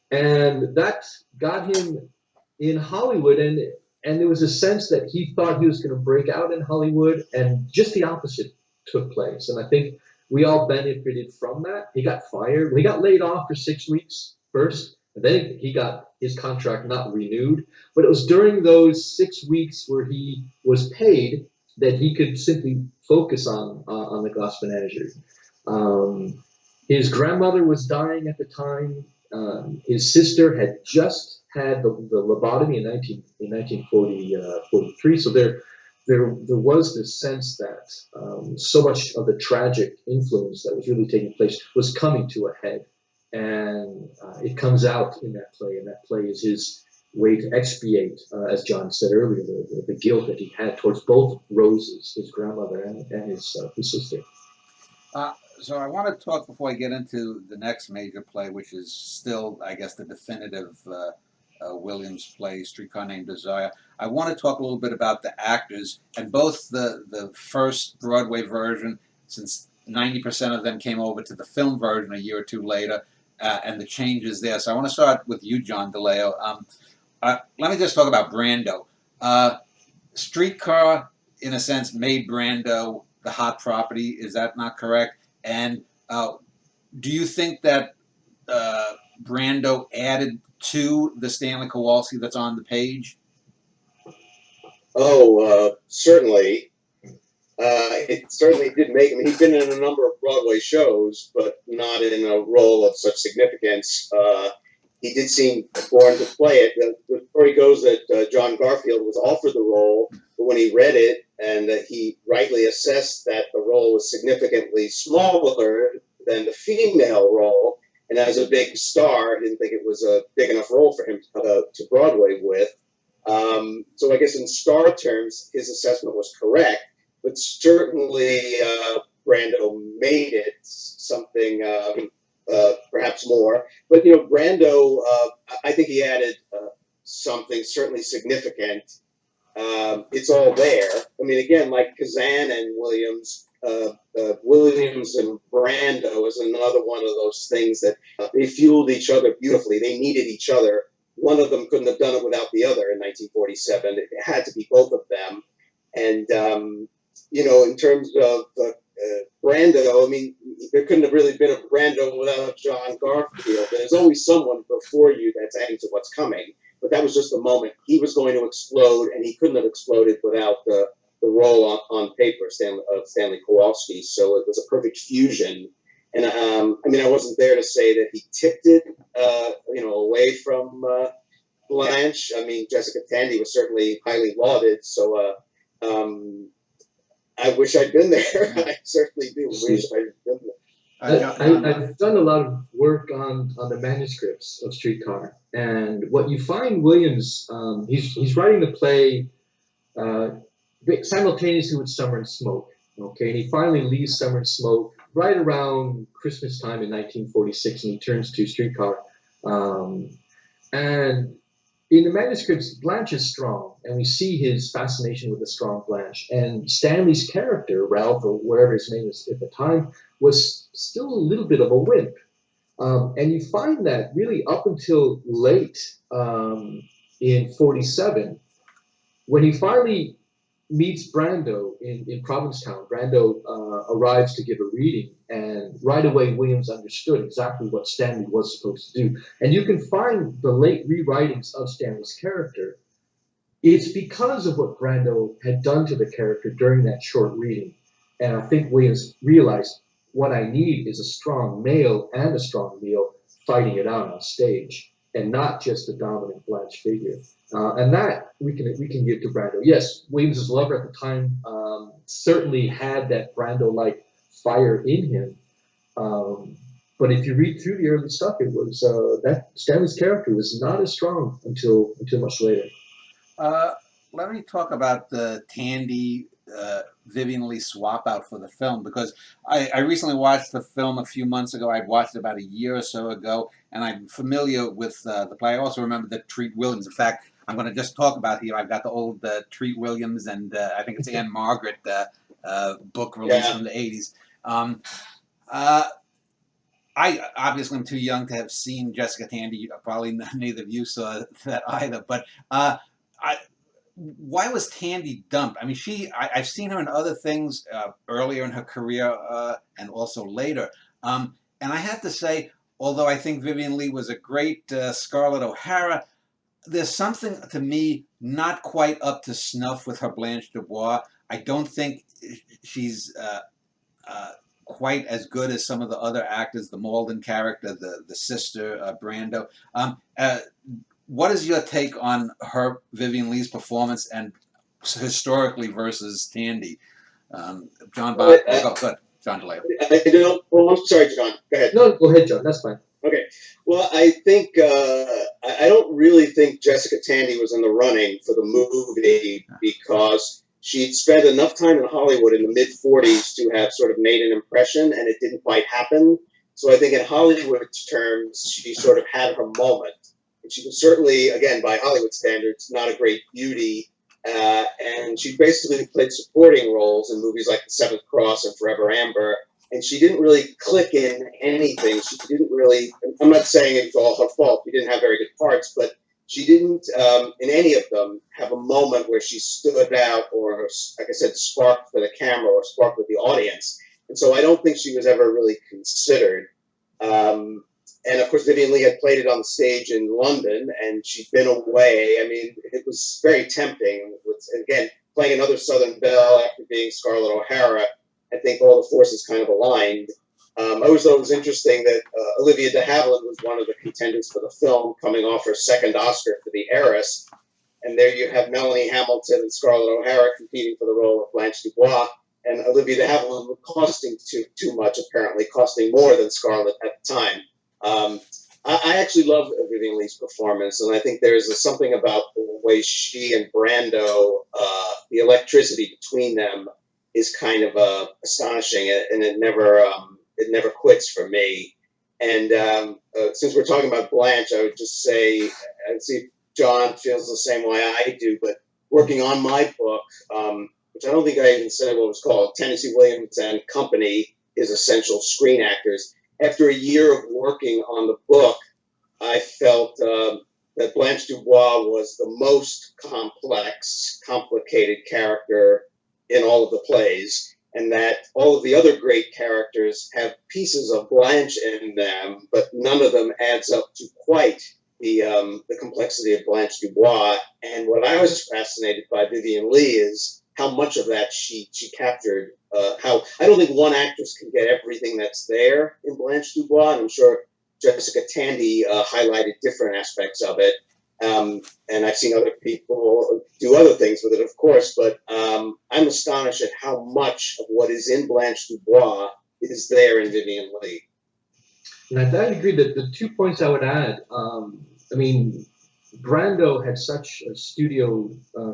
And that got him in Hollywood, and and there was a sense that he thought he was going to break out in Hollywood, and just the opposite took place. And I think we all benefited from that. He got fired. He got laid off for 6 weeks first, and then he got his contract not renewed. But it was during those 6 weeks where he was paid that he could simply focus on the Glass Menagerie. His grandmother was dying at the time. His sister had just had the lobotomy in 1943. So there was this sense that so much of the tragic influence that was really taking place was coming to a head, and it comes out in that play. And that play is his way to expiate, as John said earlier, the guilt that he had towards both Roses, his grandmother, and his sister. So I want to talk before I get into the next major play, which is still, I guess, the definitive Williams play, Streetcar Named Desire. I want to talk a little bit about the actors, and both the first Broadway version, since 90% of them came over to the film version a year or two later, and the changes there. So I want to start with you, John DeLeo. Let me just talk about Brando. Streetcar, in a sense, made Brando the hot property. Is that not correct? And do you think that Brando added to the Stanley Kowalski that's on the page? Oh, certainly. It certainly did make him. He'd been in a number of Broadway shows, but not in a role of such significance. He did seem born to play it. The story goes that John Garfield was offered the role, but when he read it, and he rightly assessed that the role was significantly smaller than the female role, and as a big star, didn't think it was a big enough role for him to Broadway with. So I guess in star terms, his assessment was correct, but certainly Brando made it something perhaps more. But, Brando, I think he added something certainly significant. It's all there. I mean, again, like Kazan and Williams, Williams and Brando is another one of those things that they fueled each other beautifully. They needed each other. One of them couldn't have done it without the other in 1947. It had to be both of them. And, in terms of Brando, I mean, there couldn't have really been a Brando without John Garfield. There's always someone before you that's adding to what's coming. But that was just the moment. He was going to explode, and he couldn't have exploded without the role on paper of Stanley Kowalski. So it was a perfect fusion. And I wasn't there to say that he tipped it, away from Blanche. I mean, Jessica Tandy was certainly highly lauded. So I wish I'd been there. I certainly do wish I'd been there. I've done a lot of work on the manuscripts of Streetcar, and what you find Williams, he's writing the play simultaneously with Summer and Smoke. Okay, and he finally leaves Summer and Smoke right around Christmas time in 1946, and he turns to Streetcar. And in the manuscripts, Blanche is strong, and we see his fascination with the strong Blanche. And Stanley's character, Ralph, or whatever his name is at the time, was still a little bit of a wimp. And you find that really up until late in 47, when he finally meets Brando in Provincetown. Brando arrives to give a reading, and right away Williams understood exactly what Stanley was supposed to do. And you can find the late rewritings of Stanley's character. It's because of what Brando had done to the character during that short reading. And I think Williams realized what I need is a strong male and a strong male fighting it out on stage, and not just a dominant Blanche figure. And that we can give to Brando. Yes, Williams' lover at the time certainly had that Brando-like fire in him. But if you read through the early stuff, it was that Stanley's character was not as strong until much later. Let me talk about the Tandy Vivian Leigh swap out for the film, because I recently watched the film a few months ago. I'd watched it about a year or so ago, and I'm familiar with the play. I also remember that Treat Williams. In fact, I'm going to just talk about here. I've got the old Treat Williams, and I think it's Anne Margaret book released from the 80s. I obviously am too young to have seen Jessica Tandy. Probably neither of you saw that either. But why was Tandy dumped? I mean, I've seen her in other things earlier in her career and also later. And I have to say, although I think Vivien Leigh was a great Scarlett O'Hara, there's something to me not quite up to snuff with her Blanche Dubois. I don't think she's quite as good as some of the other actors, the Malden character, the sister, Brando. What is your take on her, Vivien Leigh's performance, and historically versus Tandy? John Well, Bach, go ahead, John DeLeo. I don't. Well, I'm sorry, John. Go ahead. No, go ahead, John. That's fine. Okay. Well, I think I don't really think Jessica Tandy was in the running for the movie because she'd spent enough time in Hollywood in the mid '40s to have sort of made an impression, and it didn't quite happen. So I think in Hollywood terms, she sort of had her moment. And she was certainly, again, by Hollywood standards, not a great beauty. And she basically played supporting roles in movies like The Seventh Cross and Forever Amber. And she didn't really click in anything. She didn't really, I'm not saying it's all her fault. She didn't have very good parts, but she didn't, in any of them, have a moment where she stood out or, like I said, sparked for the camera or sparked with the audience. And so I don't think she was ever really considered. And of course, Vivien Leigh had played it on the stage in London, and she'd been away. I mean, it was very tempting. Again, playing another Southern Belle after being Scarlett O'Hara, I think all the forces kind of aligned. I always thought it was interesting that Olivia de Havilland was one of the contenders for the film, coming off her second Oscar for The Heiress. And there you have Melanie Hamilton and Scarlett O'Hara competing for the role of Blanche Dubois. And Olivia de Havilland was costing too much, apparently, costing more than Scarlett at the time. I actually love Vivien Leigh's performance, and I think there's something about the way she and Brando, the electricity between them, is kind of astonishing, and it never quits for me. And since we're talking about Blanche, I would just say, and see if John feels the same way I do, but working on my book, which I don't think I even said what it was called, Tennessee Williams and Company is Essential Screen Actors. After a year of working on the book, I felt that Blanche Dubois was the most complex, complicated character in all of the plays, and that all of the other great characters have pieces of Blanche in them, but none of them adds up to quite the complexity of Blanche Dubois. And what I was fascinated by Vivien Leigh is how much of that she captured. How I don't think one actress can get everything that's there in Blanche Dubois, and I'm sure Jessica Tandy highlighted different aspects of it. And I've seen other people do other things with it, of course, but I'm astonished at how much of what is in Blanche Dubois is there in Vivien Leigh. And I agree that the 2 points I would add, I mean, Brando had such a studio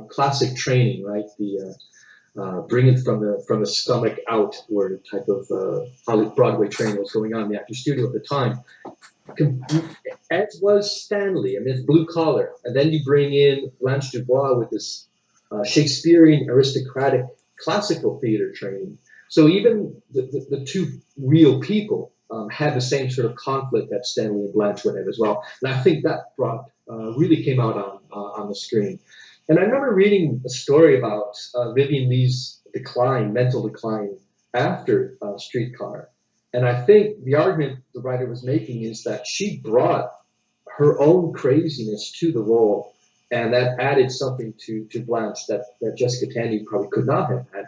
classic training, right? The bring it from the stomach out, where the type of Hollywood Broadway training was going on in the actor studio at the time. As was Stanley, I mean, it's blue collar, and then you bring in Blanche Dubois with this Shakespearean aristocratic classical theater training. So even the two real people had the same sort of conflict that Stanley and Blanche would have as well, and I think that really came out on the screen. And I remember reading a story about Vivien Leigh's mental decline after Streetcar. And I think the argument the writer was making is that she brought her own craziness to the role, and that added something to Blanche that Jessica Tandy probably could not have had,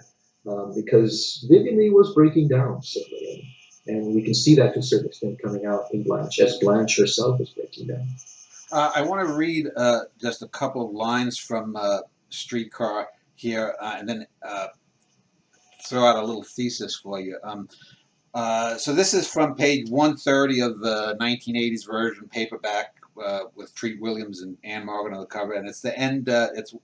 because Vivien Leigh was breaking down, certainly. And we can see that to a certain extent coming out in Blanche, as Blanche herself is breaking down. I want to read just a couple of lines from Streetcar here, and then throw out a little thesis for you. So this is from page 130 of the 1980s version, paperback, with Treat Williams and Anne Morgan on the cover, and it's the end.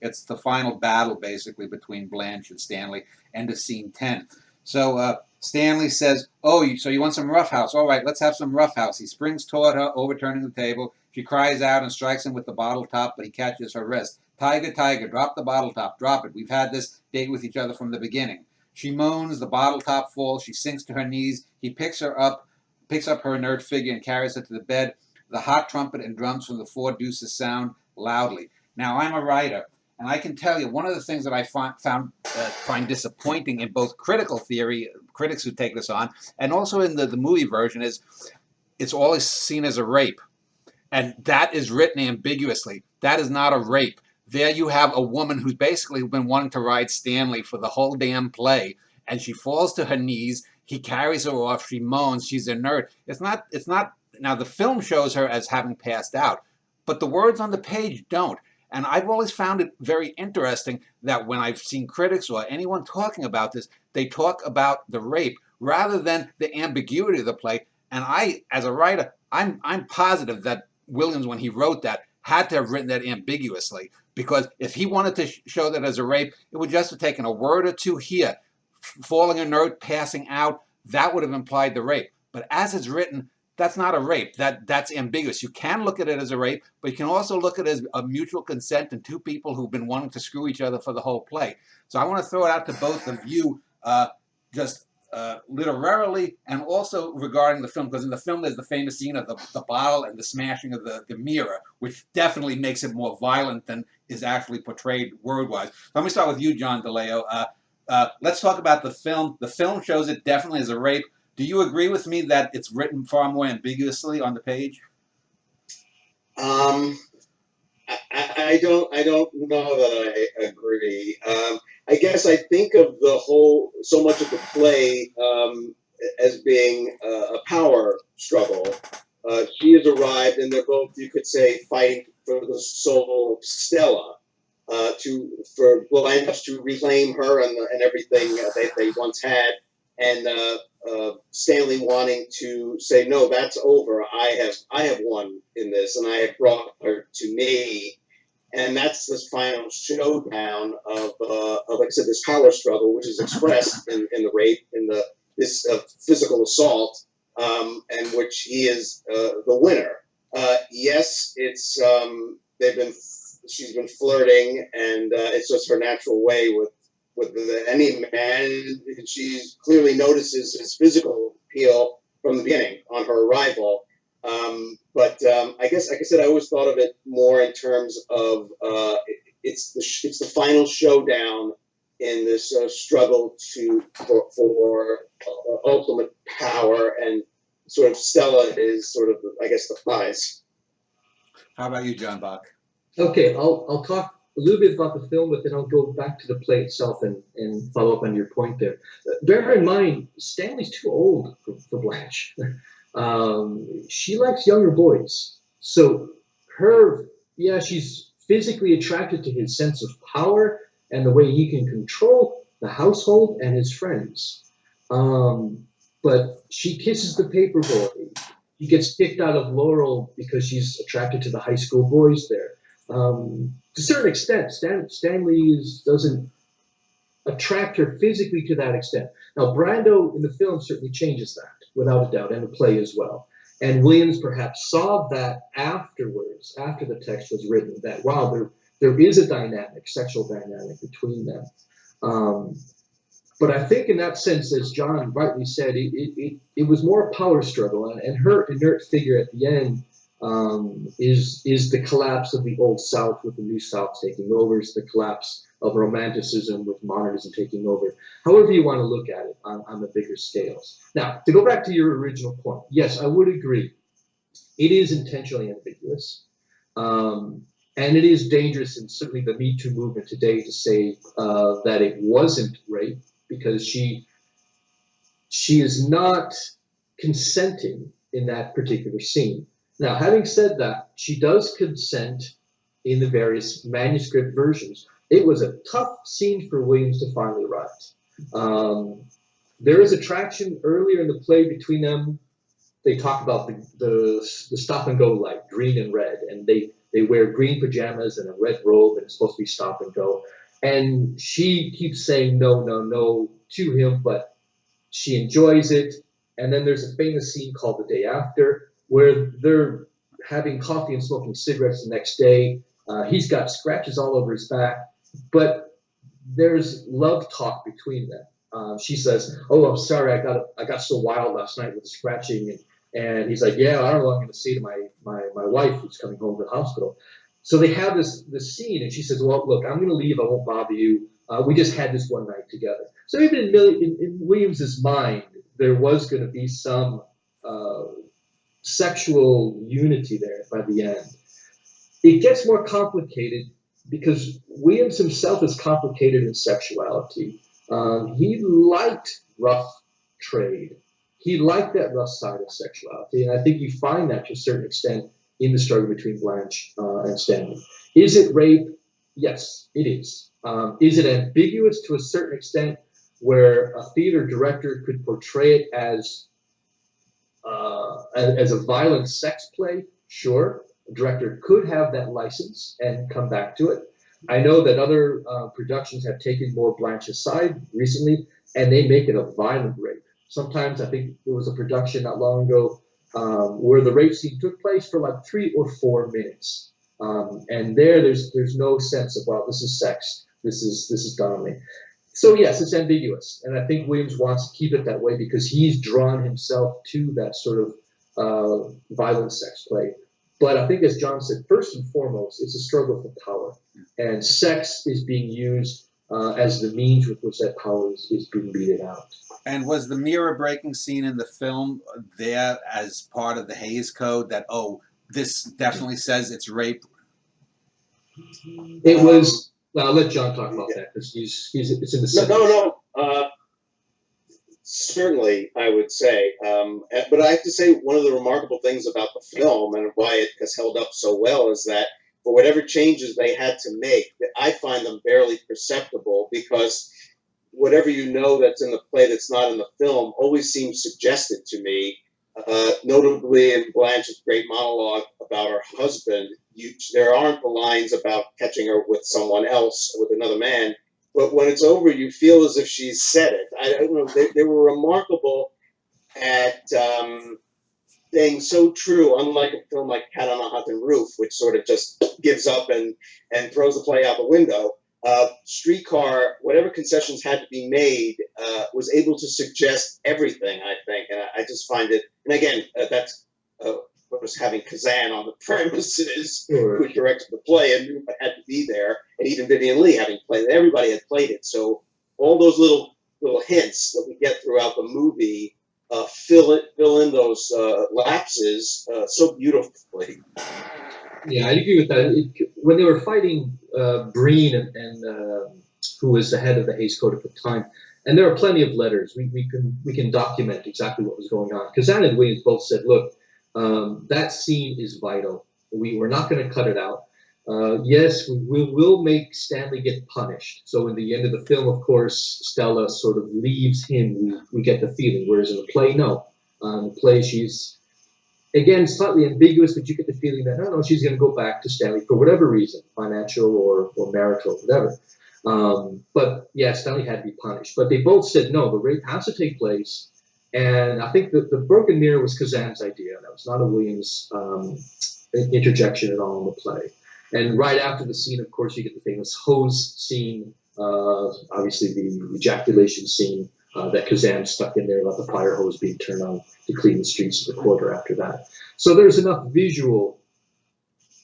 It's the final battle, basically, between Blanche and Stanley. End of scene 10. So Stanley says, "Oh, so you want some roughhouse? All right, let's have some roughhouse." He springs toward her, overturning the table. She cries out and strikes him with the bottle top, but he catches her wrist. "Tiger, Tiger, drop the bottle top, drop it. We've had this date with each other from the beginning." She moans, the bottle top falls, she sinks to her knees. He picks up her inert figure and carries her to the bed. The hot trumpet and drums from the Four Deuces sound loudly. Now, I'm a writer. And I can tell you, one of the things that I find disappointing in both critical theory, critics who take this on, and also in the movie version is it's always seen as a rape. And that is written ambiguously. That is not a rape. There you have a woman who's basically been wanting to ride Stanley for the whole damn play, and she falls to her knees. He carries her off. She moans. She's inert. It's not. Now the film shows her as having passed out, but the words on the page don't. And I've always found it very interesting that when I've seen critics or anyone talking about this, they talk about the rape rather than the ambiguity of the play. And I, as a writer, I'm positive that Williams, when he wrote that, had to have written that ambiguously, because if he wanted to show that as a rape, it would just have taken a word or two here, falling inert, passing out. That would have implied the rape. But as it's written, that's not a rape. That's ambiguous. You can look at it as a rape, but you can also look at it as a mutual consent and two people who've been wanting to screw each other for the whole play. So I want to throw it out to both of you, just literarily and also regarding the film, because in the film there's the famous scene of the bottle and the smashing of the mirror, which definitely makes it more violent than is actually portrayed word-wise. So let me start with you, John DeLeo. Let's talk about the film. The film shows it definitely as a rape. Do you agree with me that it's written far more ambiguously on the page? I don't know that I agree. I guess I think of so much of the play as being a power struggle. She has arrived, and they're both, you could say, fighting for the soul of Stella, for Blindus to reclaim her and everything they once had, and Stanley wanting to say, no, that's over. I have won in this, and I have brought her to me. And that's this final showdown of like I said, this power struggle, which is expressed in the rape, in this physical assault, and which he is the winner. Yes, it's she's been flirting, and it's just her natural way with any man. She clearly notices his physical appeal from the beginning on her arrival. But I guess, like I said, I always thought of it more in terms of it's the final showdown in this struggle for ultimate power, and sort of Stella is sort of, I guess, the prize. How about you, John Bach? Okay, I'll talk a little bit about the film, but then I'll go back to the play itself and follow up on your point there. Bear in mind, Stanley's too old for Blanche. She likes younger boys. So she's physically attracted to his sense of power and the way he can control the household and his friends. But she kisses the paper boy. He gets kicked out of Laurel because she's attracted to the high school boys there. To a certain extent, Stanley doesn't attract her physically to that extent. Now, Brando in the film certainly changes that, without a doubt, and the play as well. And Williams perhaps saw that afterwards, after the text was written, that, wow, there is a dynamic, sexual dynamic between them. But I think in that sense, as John rightly said, it was more a power struggle, and her inert figure at the end is the collapse of the old South with the new South taking over. It's the collapse of romanticism with modernism taking over. However you want to look at it on the bigger scales. Now, to go back to your original point, yes, I would agree. It is intentionally ambiguous. And it is dangerous in certainly the Me Too movement today to say that it wasn't rape, because she is not consenting in that particular scene. Now, having said that, she does consent in the various manuscript versions. It was a tough scene for Williams to finally write. There is attraction earlier in the play between them. They talk about the stop and go light, green and red, and they wear green pajamas and a red robe, and it's supposed to be stop and go. And she keeps saying no, no, no to him, but she enjoys it. And then there's a famous scene called The Day After, where they're having coffee and smoking cigarettes the next day. He's got scratches all over his back, but there's love talk between them. She says, "Oh, I'm sorry, I got so wild last night with the scratching," and he's like, "Yeah, I don't know what I'm going to say to my wife who's coming home from the hospital." So they have this scene, and she says, "Well, look, I'm going to leave. I won't bother you. We just had this one night together." So even in Williams's mind, there was going to be some sexual unity there by the end. It gets more complicated because Williams himself is complicated in sexuality. He liked rough trade. He liked that rough side of sexuality, and I think you find that to a certain extent in the struggle between Blanche and Stanley. Is it rape? Yes, it is. Is it ambiguous to a certain extent where a theater director could portray it as a violent sex play? Sure. A director could have that license and come back to it. I know that other productions have taken more Blanche's side recently, and they make it a violent rape. Sometimes I think there was a production not long ago where the rape scene took place for like 3 or 4 minutes, and there's no sense of, well, this is sex, this is donnelly. So yes, it's ambiguous, and I think Williams wants to keep it that way because he's drawn himself to that sort of violent sex play. But I think, as John said, first and foremost, it's a struggle for power, and sex is being used as the means with which that power is being meted out. And was the mirror breaking scene in the film there as part of the Hays Code that, oh, this definitely says it's rape? It was. I'll let John talk about that because it's in the No. Certainly, I would say. But I have to say, one of the remarkable things about the film and why it has held up so well is that for whatever changes they had to make, I find them barely perceptible because whatever you know that's in the play that's not in the film always seems suggested to me. Notably in Blanche's great monologue about her husband, there aren't the lines about catching her with someone else, with another man. But when it's over, you feel as if she's said it. I don't know. They were remarkable at staying so true, unlike a film like Cat on a Haunted Roof, which sort of just gives up and throws the play out the window. Streetcar, whatever concessions had to be made, was able to suggest everything, I think. And I just find it, and again, that's was having Kazan on the premises, Sure. who directed the play and knew it had to be there, and even Vivian Lee having played it. Everybody had played it. So all those little hints that we get throughout the movie fill in those lapses so beautifully. Yeah, I agree with that. When they were fighting Breen and who was the head of the Hays Code at the time, and there are plenty of letters. We can document exactly what was going on. Kazan and Williams both said, "Look, that scene is vital. We're not going to cut it out. Yes, we will make Stanley get punished. So in the end of the film, of course, Stella sort of leaves him. We get the feeling. Whereas in the play, no. In the play, she's, again, slightly ambiguous, but you get the feeling that, no, she's going to go back to Stanley for whatever reason, financial or marital, or whatever. But yeah, Stanley had to be punished. But they both said, no, the rape has to take place. And I think that the broken mirror was Kazan's idea. That was not a Williams interjection at all in the play. And right after the scene, of course, you get the famous hose scene, obviously the ejaculation scene that Kazan stuck in there about the fire hose being turned on to clean the streets of the quarter after that. So there's enough visual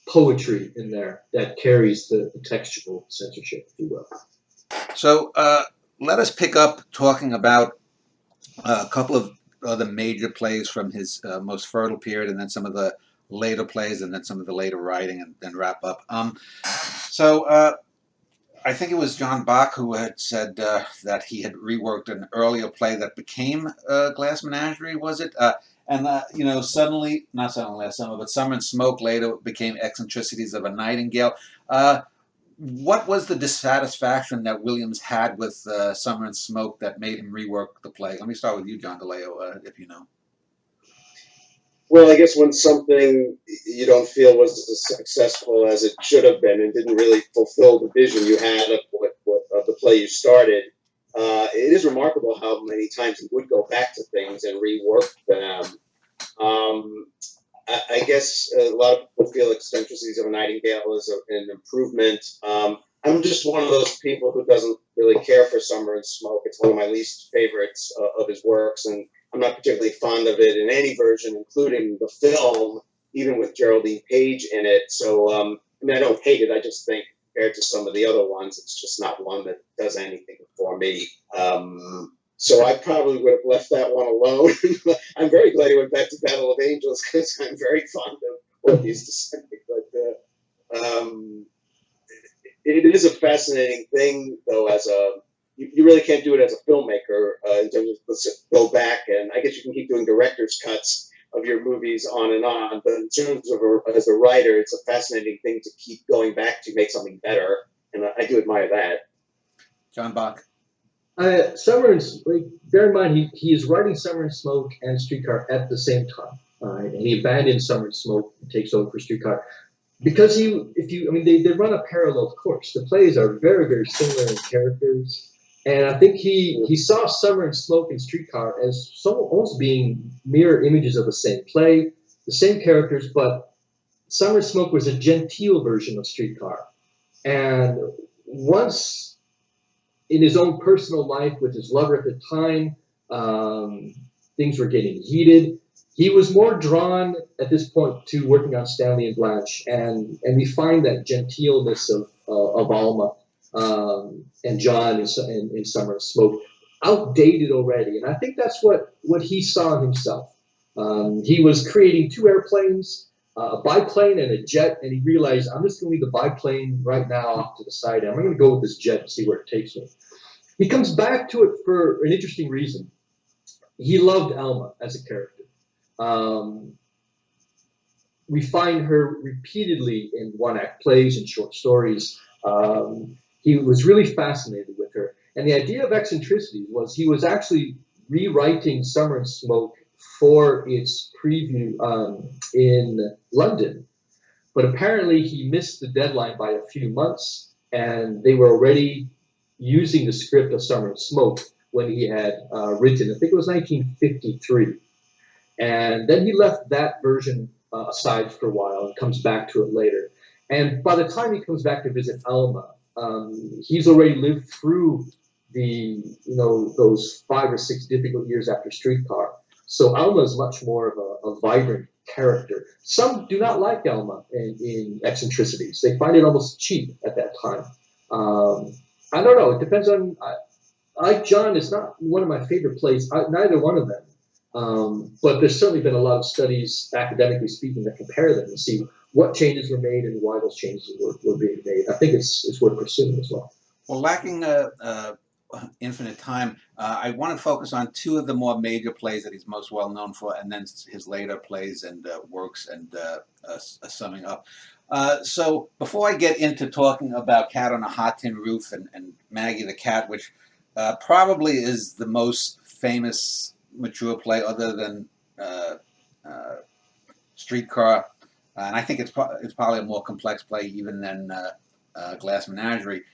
poetry in there that carries the textual censorship, if you will. So let us pick up talking about a couple of other major plays from his most fertile period, and then some of the later plays, and then some of the later writing, and then wrap up. I think it was John Bach who had said that he had reworked an earlier play that became Glass Menagerie, was it? Suddenly, not suddenly last summer, but Summer and Smoke later became Eccentricities of a Nightingale. What was the dissatisfaction that Williams had with Summer and Smoke that made him rework the play? Let me start with you, John DeLeo, if you know. Well, I guess when something you don't feel was as successful as it should have been and didn't really fulfill the vision you had of of the play you started, it is remarkable how many times he would go back to things and rework them. I guess a lot of people feel Eccentricities of a Nightingale is an improvement. I'm just one of those people who doesn't really care for Summer and Smoke. It's one of my least favorites of his works, and I'm not particularly fond of it in any version, including the film, even with Geraldine Page in it. So I mean, I don't hate it. I just think compared to some of the other ones, it's just not one that does anything for me. So I probably would have left that one alone. I'm very glad he went back to Battle of Angels because I'm very fond of what he's deciding. But it is a fascinating thing, though. As you really can't do it as a filmmaker in terms of let's go back, and I guess you can keep doing director's cuts of your movies on and on. But in terms of as a writer, it's a fascinating thing to keep going back to make something better, and I do admire that. John Bach. Summer and bear in mind he is writing Summer and Smoke and Streetcar at the same time, and he abandoned Summer and Smoke and takes over for Streetcar because they run a parallel course. The plays are very, very similar in characters, and I think he saw Summer and Smoke and Streetcar as almost being mirror images of the same play, the same characters, but Summer and Smoke was a genteel version of Streetcar, and once in his own personal life with his lover at the time, things were getting heated. He was more drawn at this point to working on Stanley and Blanche, and we find that genteelness of Alma and John in Summer and Smoke outdated already, and I think that's what he saw in himself. He was creating two airplanes, a biplane and a jet, and he realized, I'm just going to leave the biplane right now off to the side, and I'm going to go with this jet and see where it takes me. He comes back to it for an interesting reason. He loved Alma as a character. We find her repeatedly in one-act plays and short stories. He was really fascinated with her. And the idea of eccentricity was he was actually rewriting Summer and Smoke for its preview in London. But apparently he missed the deadline by a few months, and they were already using the script of Summer and Smoke when he had written, I think it was 1953. And then he left that version aside for a while and comes back to it later. And by the time he comes back to visit Alma, he's already lived through those 5 or 6 difficult years after Streetcar. So Alma is much more of a vibrant character. Some do not like Alma in eccentricities. They find it almost cheap at that time. I don't know. It depends on. Like John, it's not one of my favorite plays. Neither one of them. But there's certainly been a lot of studies, academically speaking, that compare them and see what changes were made and why those changes were being made. I think it's worth pursuing as well. Well, lacking infinite time, I want to focus on 2 of the more major plays that he's most well known for, and then his later plays and works and summing up. So before I get into talking about Cat on a Hot Tin Roof and Maggie the Cat, which probably is the most famous mature play other than Streetcar, and I think it's probably a more complex play even than Glass Menagerie.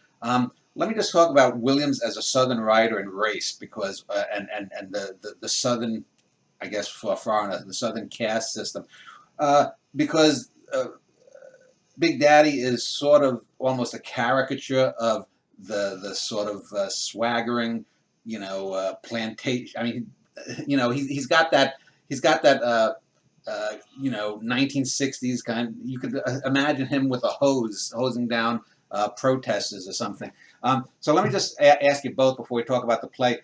Let me just talk about Williams as a Southern writer and race, because and the Southern, I guess for a foreigner, the Southern caste system, because Big Daddy is sort of almost a caricature of the sort of swaggering, plantation. I mean, he's got that 1960s kind. You could imagine him with a hosing down protesters or something. So let me just ask you both before we talk about the play.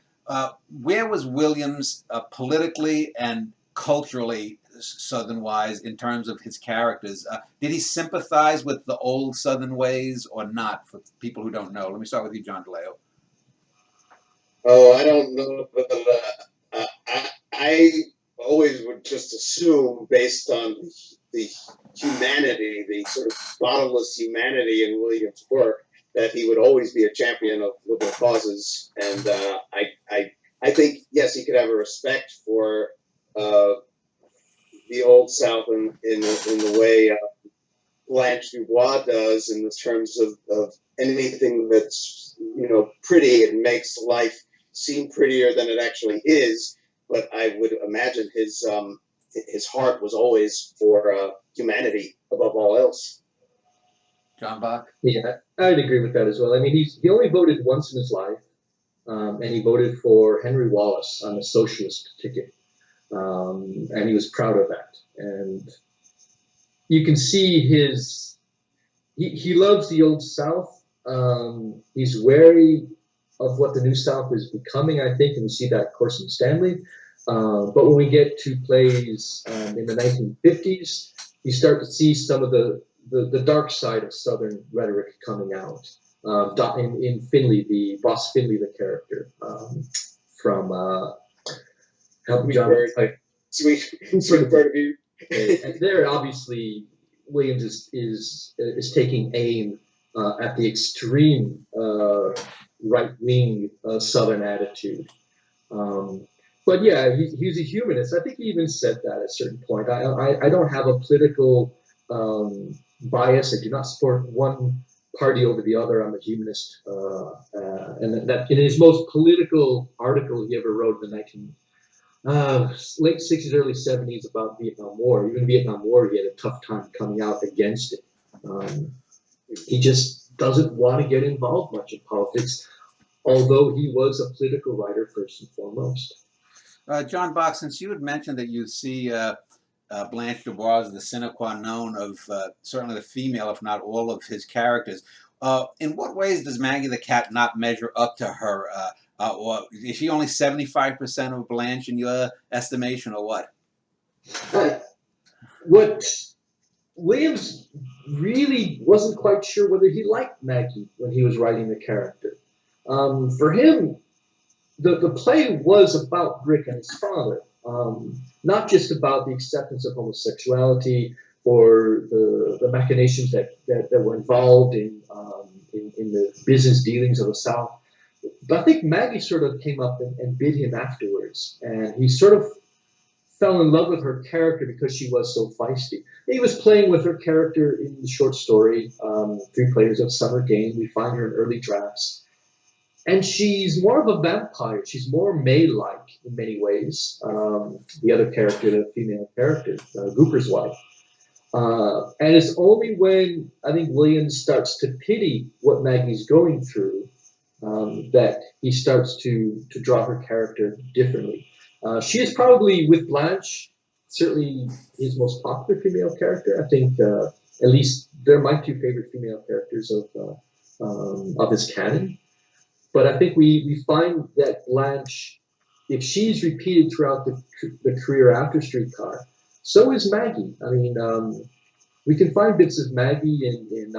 Where was Williams politically and culturally, Southern-wise, in terms of his characters? Did he sympathize with the old Southern ways or not, for people who don't know? Let me start with you, John DeLeo. Oh, I don't know. I always would just assume, based on the humanity, the sort of bottomless humanity in Williams' work, that he would always be a champion of liberal causes. And I think, yes, he could have a respect for the Old South in the way Blanche Dubois does, in the terms of anything that's pretty and makes life seem prettier than it actually is. But I would imagine his heart was always for humanity above all else. John Bach? Yeah, I'd agree with that as well. I mean, he only voted once in his life, and he voted for Henry Wallace on the socialist ticket, and he was proud of that. And you can see he loves the Old South. He's wary of what the New South is becoming, I think, and we see that, of course, in Stanley. But when we get to plays in the 1950s, you start to see some of the dark side of Southern rhetoric coming out. In Finley, the Boss Finley, the character from Help Me, Sweet John. bird. Sweet, sweet bird of you. And there, obviously, Williams is taking aim at the extreme right wing Southern attitude. But yeah, he's a humanist. I think he even said that at a certain point. I don't have a political bias. I do not support one party over the other. I'm a humanist. And that in his most political article he ever wrote in the late 60s, early 70s about Vietnam War. Even Vietnam War, he had a tough time coming out against it. He just doesn't want to get involved much in politics, although he was a political writer first and foremost. John Bach, since you had mentioned that you see Blanche Dubois as the sine qua non of certainly the female, if not all of his characters, in what ways does Maggie the Cat not measure up to her? Or is she only 75% of Blanche in your estimation, or what? What Williams really wasn't quite sure whether he liked Maggie when he was writing the character. For him, the play was about Brick and his father, not just about the acceptance of homosexuality or the machinations that were involved in the business dealings of the South. But I think Maggie sort of came up and bid him afterwards, and he sort of fell in love with her character because she was so feisty. He was playing with her character in the short story, Three Players of Summer Game. We find her in early drafts. And she's more of a vampire. She's more May-like in many ways. The other character, the female character, Gooper's wife. And it's only when I think Williams starts to pity what Maggie's going through that he starts to draw her character differently. She is probably, with Blanche, certainly his most popular female character. I think at least they're my two favorite female characters of his canon. But I think we find that Blanche, if she's repeated throughout the career after Streetcar, so is Maggie. I mean, we can find bits of Maggie in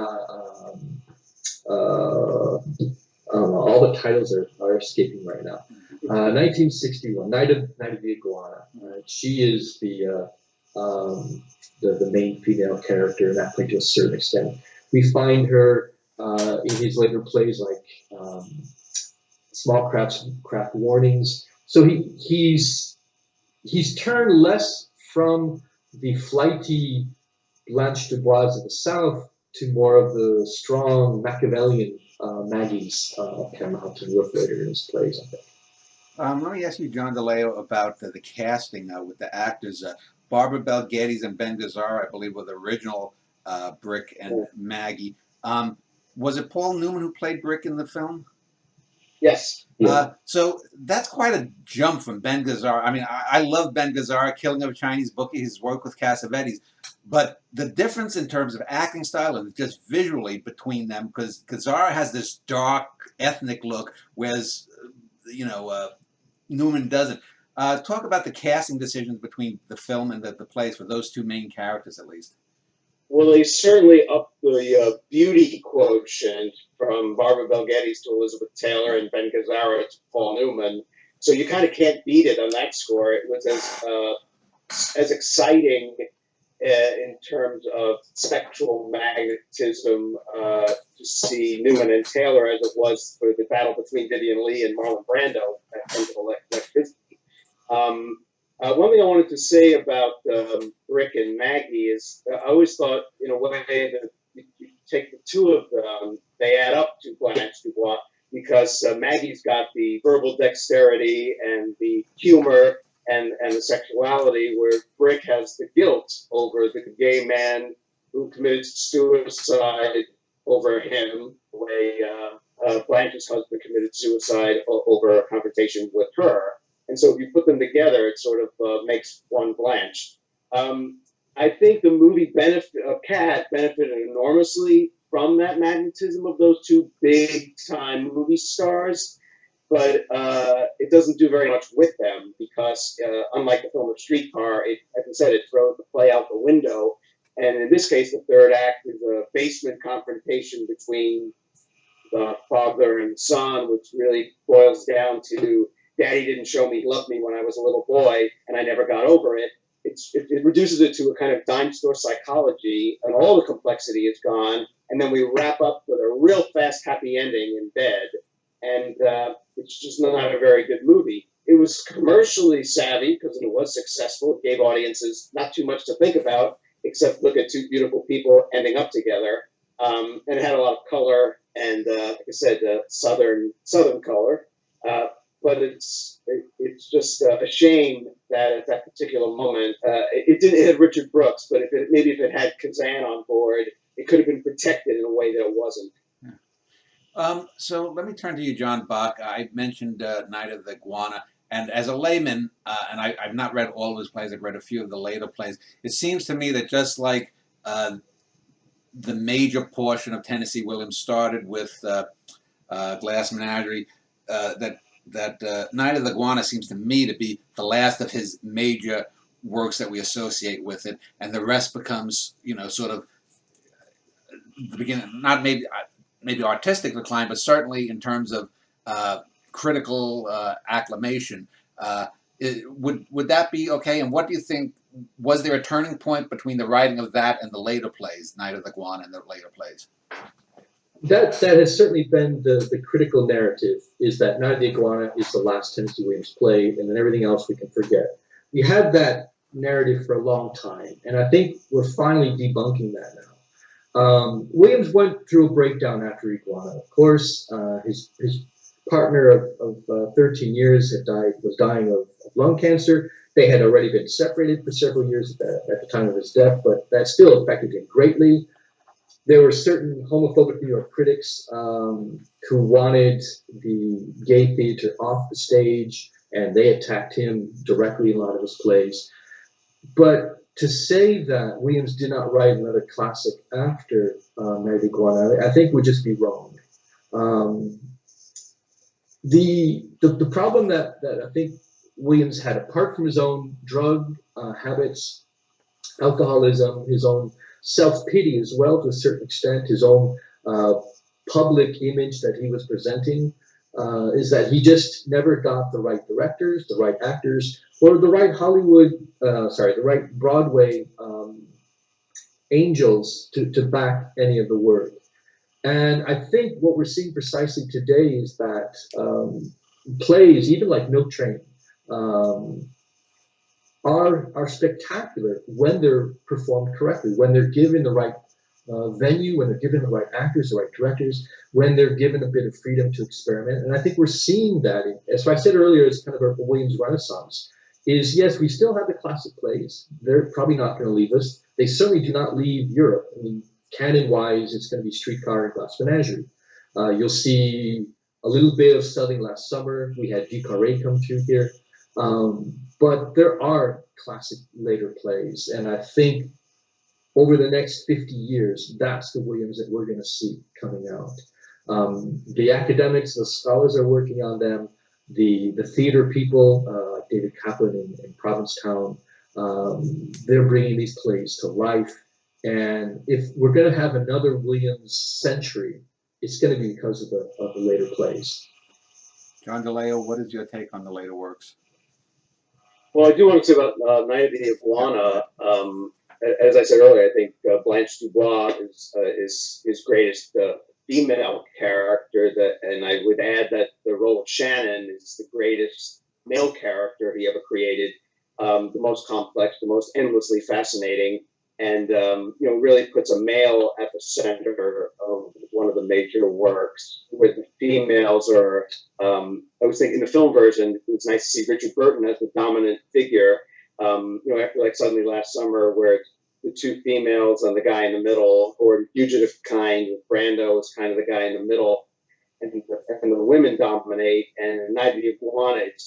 all the titles are escaping right now. 1961, Night of the Iguana. She is the main female character in that play to a certain extent. We find her in his later plays like Small Craft Warnings. So he's turned less from the flighty Blanche Dubois of the South to more of the strong Machiavellian Maggie's come out to work later in his plays, I think. Let me ask you, John DeLeo, about the casting with the actors. Barbara Bel Geddes and Ben Gazzara, I believe, were the original Brick and Maggie. Was it Paul Newman who played Brick in the film? Yes. So that's quite a jump from Ben Gazzara. I mean, I love Ben Gazzara, Killing of a Chinese Bookie, his work with Cassavetes. But the difference in terms of acting style and just visually between them, because Gazzara has this dark ethnic look, whereas, Newman doesn't. Talk about the casting decisions between the film and the plays for those two main characters, at least. Well, they certainly upped the beauty quotient from Barbara Bel Geddes to Elizabeth Taylor and Ben Gazzara to Paul Newman. So you kind of can't beat it on that score. It was as exciting in terms of spectral magnetism to see Newman and Taylor as it was for the battle between Vivian Leigh and Marlon Brando at the end of Electricity. One thing I wanted to say about Brick and Maggie is I always thought, in a way, that you take the two of them, they add up to Blanche Dubois, because Maggie's got the verbal dexterity and the humor and the sexuality, where Brick has the guilt over the gay man who committed suicide over him, the way Blanche's husband committed suicide over a confrontation with her. And so if you put them together, it sort of makes one Blanche. I think the movie Cat benefited enormously from that magnetism of those two big-time movie stars, but it doesn't do very much with them because, unlike the film of Streetcar, as I said, it throws the play out the window. And in this case, the third act is a basement confrontation between the father and son, which really boils down to Daddy didn't show me he loved me when I was a little boy, and I never got over it. It reduces it to a kind of dime store psychology, and all the complexity is gone. And then we wrap up with a real fast, happy ending in bed. And it's just not a very good movie. It was commercially savvy because it was successful. It gave audiences not too much to think about, except look at two beautiful people ending up together. And it had a lot of color and, like I said, southern color. But it's just a shame that at that particular moment, it had Richard Brooks, but maybe if it had Kazan on board, it could have been protected in a way that it wasn't. So let me turn to you, John Bach. I mentioned Night of the Iguana, and as a layman, and I've not read all of his plays, I've read a few of the later plays, it seems to me that just like the major portion of Tennessee Williams started with Glass Menagerie, that Night of the Iguana seems to me to be the last of his major works that we associate with it, and the rest becomes, sort of the beginning, not maybe artistic decline, but certainly in terms of critical acclamation. Would that be okay? And what do you think, was there a turning point between the writing of that and the later plays, Night of the Iguana and the later plays? That has certainly been the critical narrative, is that Night of the Iguana is the last Tennessee Williams play, and then everything else we can forget. We had that narrative for a long time, and I think we're finally debunking that now. Williams went through a breakdown after Iguana. Of course, his partner of 13 years was dying of lung cancer. They had already been separated for several years at the time of his death, but that still affected him greatly. There were certain homophobic New York critics who wanted the gay theater off the stage, and they attacked him directly in a lot of his plays. But to say that Williams did not write another classic after Night of the Iguana, I think would just be wrong. The problem that I think Williams had, apart from his own drug habits, alcoholism, his own self-pity as well to a certain extent, his own public image that he was presenting, is that he just never got the right directors, the right actors, or the right the right Broadway angels to back any of the work. And I think what we're seeing precisely today is that plays, even like Milk Train, are spectacular when they're performed correctly, when they're given the right venue, when they're given the right actors, the right directors, when they're given a bit of freedom to experiment. And I think we're seeing that. As I said earlier, it's kind of a Williams Renaissance. Is yes, we still have the classic plays. They're probably not going to leave us. They certainly do not leave Europe. I mean, canon-wise, it's going to be Streetcar and Glass Menagerie. You'll see a little bit of Selling Last Summer. We had G. Carré come through here. But there are classic later plays, and I think over the next 50 years, that's the Williams that we're going to see coming out. The academics, the scholars are working on them. The theater people, David Kaplan in Provincetown, they're bringing these plays to life. And if we're going to have another Williams century, it's going to be because of the later plays. John DeLeo, what is your take on the later works? Well, I do want to say about Night of the Iguana. As I said earlier, I think Blanche Dubois is his greatest female character, and I would add that the role of Shannon is the greatest male character he ever created, the most complex, the most endlessly fascinating, and really puts a male at the center of one of the major works. Where the females are, I was thinking in the film version, it's nice to see Richard Burton as the dominant figure. After like Suddenly Last Summer, where the two females and the guy in the middle, or Fugitive Kind, with Brando is kind of the guy in the middle, and the women dominate. And Night of the Iguana, it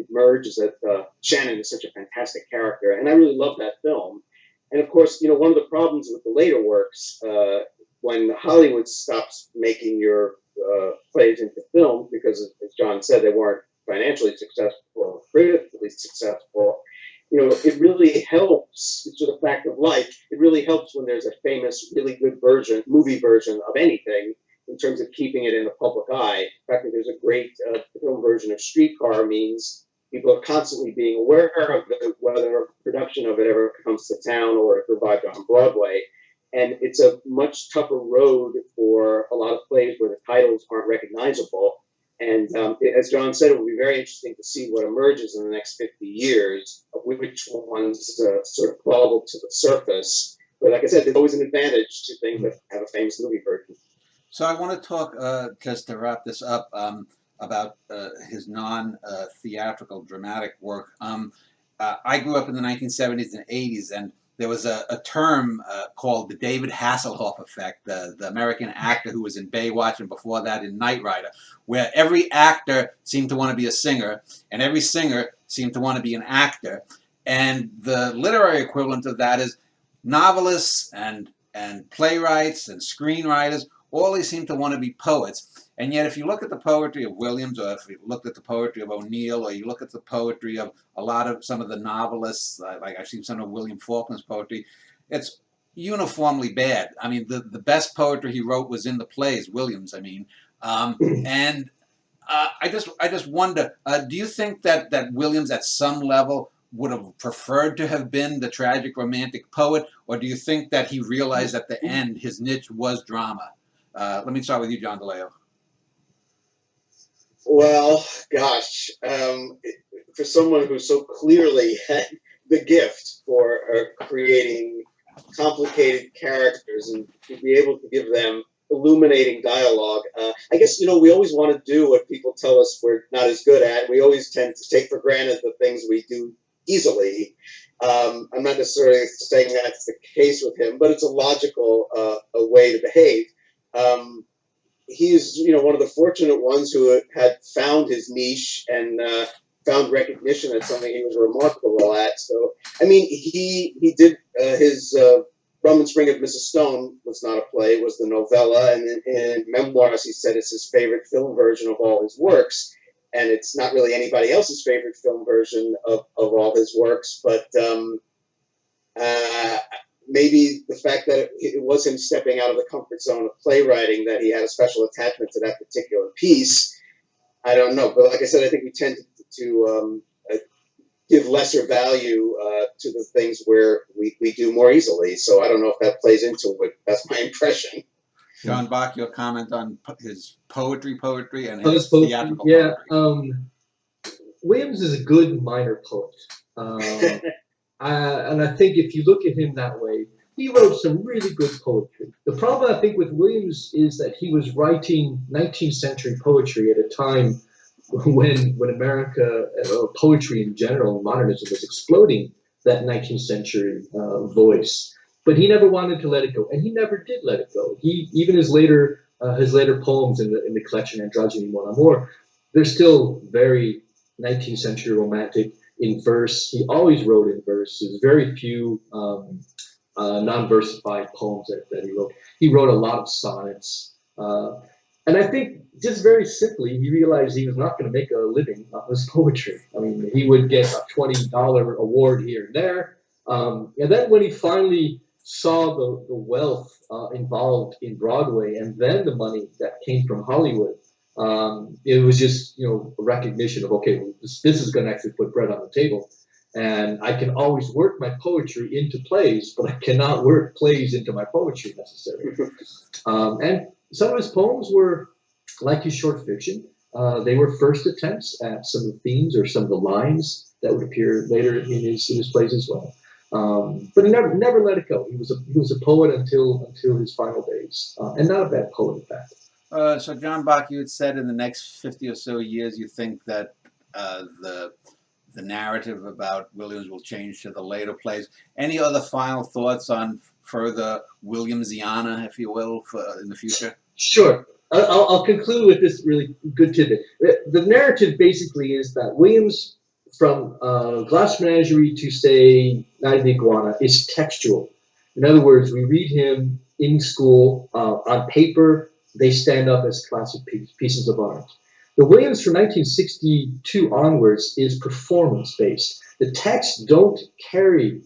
emerges that Shannon is such a fantastic character, and I really love that film. And of course, one of the problems with the later works when Hollywood stops making your plays into film, because as John said, they weren't financially successful or critically successful, it really helps. It's just a fact of life. It really helps when there's a famous, really good movie version of anything, in terms of keeping it in the public eye. In fact, that there's a great film version of Streetcar means people are constantly being aware of whether a production of it ever comes to town or if it revived on Broadway. And it's a much tougher road for a lot of plays where the titles aren't recognizable. And as John said, it will be very interesting to see what emerges in the next 50 years, of which ones sort of bubble to the surface. But like I said, there's always an advantage to things that have a famous movie version. So I want to talk, just to wrap this up, about his non-theatrical dramatic work. I grew up in the 1970s and 80s, and there was a term called the David Hasselhoff effect, the American actor who was in Baywatch and before that in Knight Rider, where every actor seemed to want to be a singer, and every singer seemed to want to be an actor. And the literary equivalent of that is novelists and playwrights and screenwriters, all they seem to want to be poets. And yet if you look at the poetry of Williams, or if you look at the poetry of O'Neill, or you look at the poetry of some of the novelists, like I've seen some of William Faulkner's poetry, it's uniformly bad. I mean, the best poetry he wrote was in the plays, Williams, I mean. And I just wonder, do you think that Williams at some level would have preferred to have been the tragic romantic poet, or do you think that he realized at the end his niche was drama? Let me start with you, John DeLeo. Well, gosh, for someone who so clearly had the gift for creating complicated characters and to be able to give them illuminating dialogue, I guess, we always want to do what people tell us we're not as good at. We always tend to take for granted the things we do easily. I'm not necessarily saying that's the case with him, but it's a logical a way to behave. He's, one of the fortunate ones who had found his niche and found recognition as something he was remarkable at. So, I mean, he did his Rum and Spring of Mrs. Stone was not a play, it was the novella, and in memoirs he said it's his favorite film version of all his works. And it's not really anybody else's favorite film version of all his works, but maybe the fact that it was him stepping out of the comfort zone of playwriting, that he had a special attachment to that particular piece. I don't know. But like I said, I think we tend to give lesser value to the things where we do more easily. So I don't know if that plays into it. That's my impression. John Bach, your comment on his poetry and his theatrical poetry. Yeah, Williams is a good minor poet. And I think if you look at him that way, he wrote some really good poetry. The problem, I think, with Williams is that he was writing 19th century poetry at a time when America, poetry in general, modernism, was exploding that 19th century voice. But he never wanted to let it go, and he never did let it go. Even his later poems in the collection Androgyny Mon Amour, they're still very 19th century romantic in verse. He always wrote in verse. There's very few non-versified poems that he wrote. He wrote a lot of sonnets. And I think just very simply, he realized he was not going to make a living off his poetry. I mean, he would get a $20 award here and there. And then when he finally saw the wealth involved in Broadway, and then the money that came from Hollywood, it was just, a recognition of, okay, well, this is going to actually put bread on the table. And I can always work my poetry into plays, but I cannot work plays into my poetry necessarily. And some of his poems were like his short fiction. They were first attempts at some of the themes or some of the lines that would appear later in his plays as well. But he never let it go. He was a poet until his final days, and not a bad poet, in fact. So John Bach, you had said in the next 50 or so years, you think that the narrative about Williams will change to the later plays. Any other final thoughts on further Williamsiana, if you will, in the future? Sure. I'll conclude with this really good tidbit. The narrative basically is that Williams, from Glass Menagerie to, say, Night of the Iguana, is textual. In other words, we read him in school. On paper, they stand up as classic pieces of art. The Williams from 1962 onwards is performance-based. The texts don't carry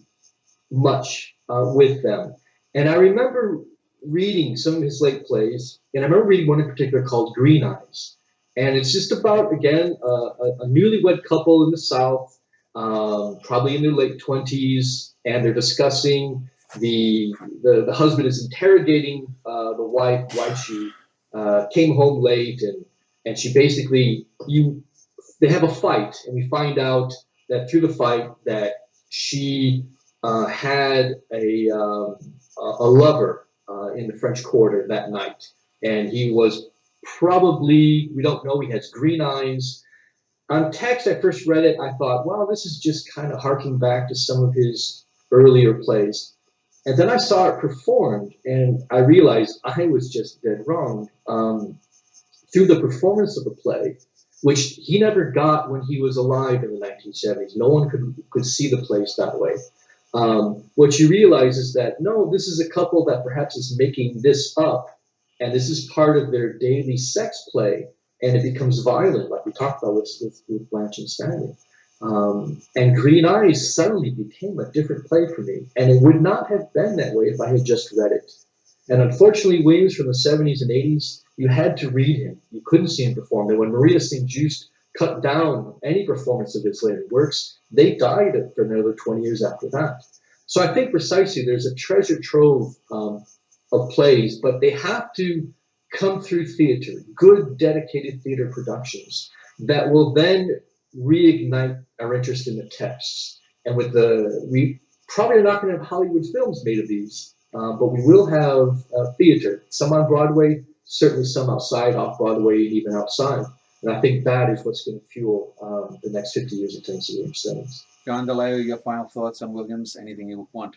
much with them. And I remember reading some of his late plays, and I remember reading one in particular called Green Eyes. And it's just about, again, a newlywed couple in the South, probably in their late 20s, and they're discussing the husband is interrogating the wife why she came home late, and she basically, they have a fight, and we find out that through the fight that she had a lover in the French Quarter that night, and he was probably, we don't know, he has green eyes. On text, I first read it, I thought, wow, this is just kind of harking back to some of his earlier plays. And then I saw it performed, and I realized I was just dead wrong. Through the performance of the play, which he never got when he was alive in the 1970s, no one could see the place that way. What you realize is that, no, this is a couple that perhaps is making this up, and this is part of their daily sex play, and it becomes violent, like we talked about with Blanche and Stanley. And Green Eyes suddenly became a different play for me, and it would not have been that way if I had just read it. And unfortunately, Williams from the 70s and 80s, you had to read him. You couldn't see him perform. And when Maria St. Just cut down any performance of his later works, they died for another 20 years after that. So I think precisely there's a treasure trove of plays, but they have to come through theater, good, dedicated theater productions that will then reignite our interest in the texts. And we probably are not going to have Hollywood films made of these, but we will have theater, some on Broadway, certainly some outside, off Broadway, and even outside. And I think that is what's going to fuel the next 50 years of Tennessee Williams studies. John DeLeo, your final thoughts on Williams? Anything you want?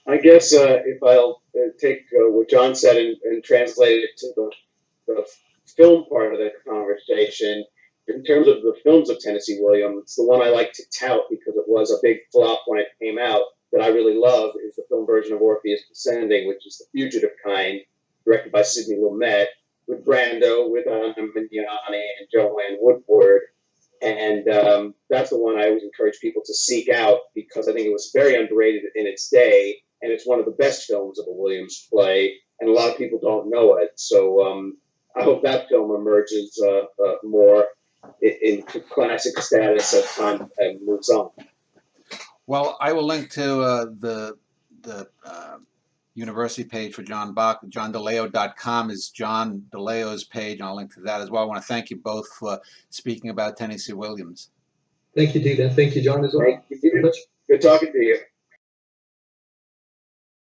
I guess if I'll take what John said and translate it to the film part of the conversation, in terms of the films of Tennessee Williams, the one I like to tout because it was a big flop when it came out that I really love is the film version of Orpheus Descending, which is The Fugitive Kind, directed by Sidney Lumet, with Brando, with Anna Mignani and Joanne Woodward. And that's the one I always encourage people to seek out because I think it was very underrated in its day, and it's one of the best films of a Williams play, and a lot of people don't know it. So I hope that film emerges more into classic status as time moves on. Well, I will link to the university page for John Bach. JohnDeLeo.com is John DeLeo's page, and I'll link to that as well. I want to thank you both for speaking about Tennessee Williams. Thank you, Dina. Thank you, John, as well. Thank you. Good talking to you.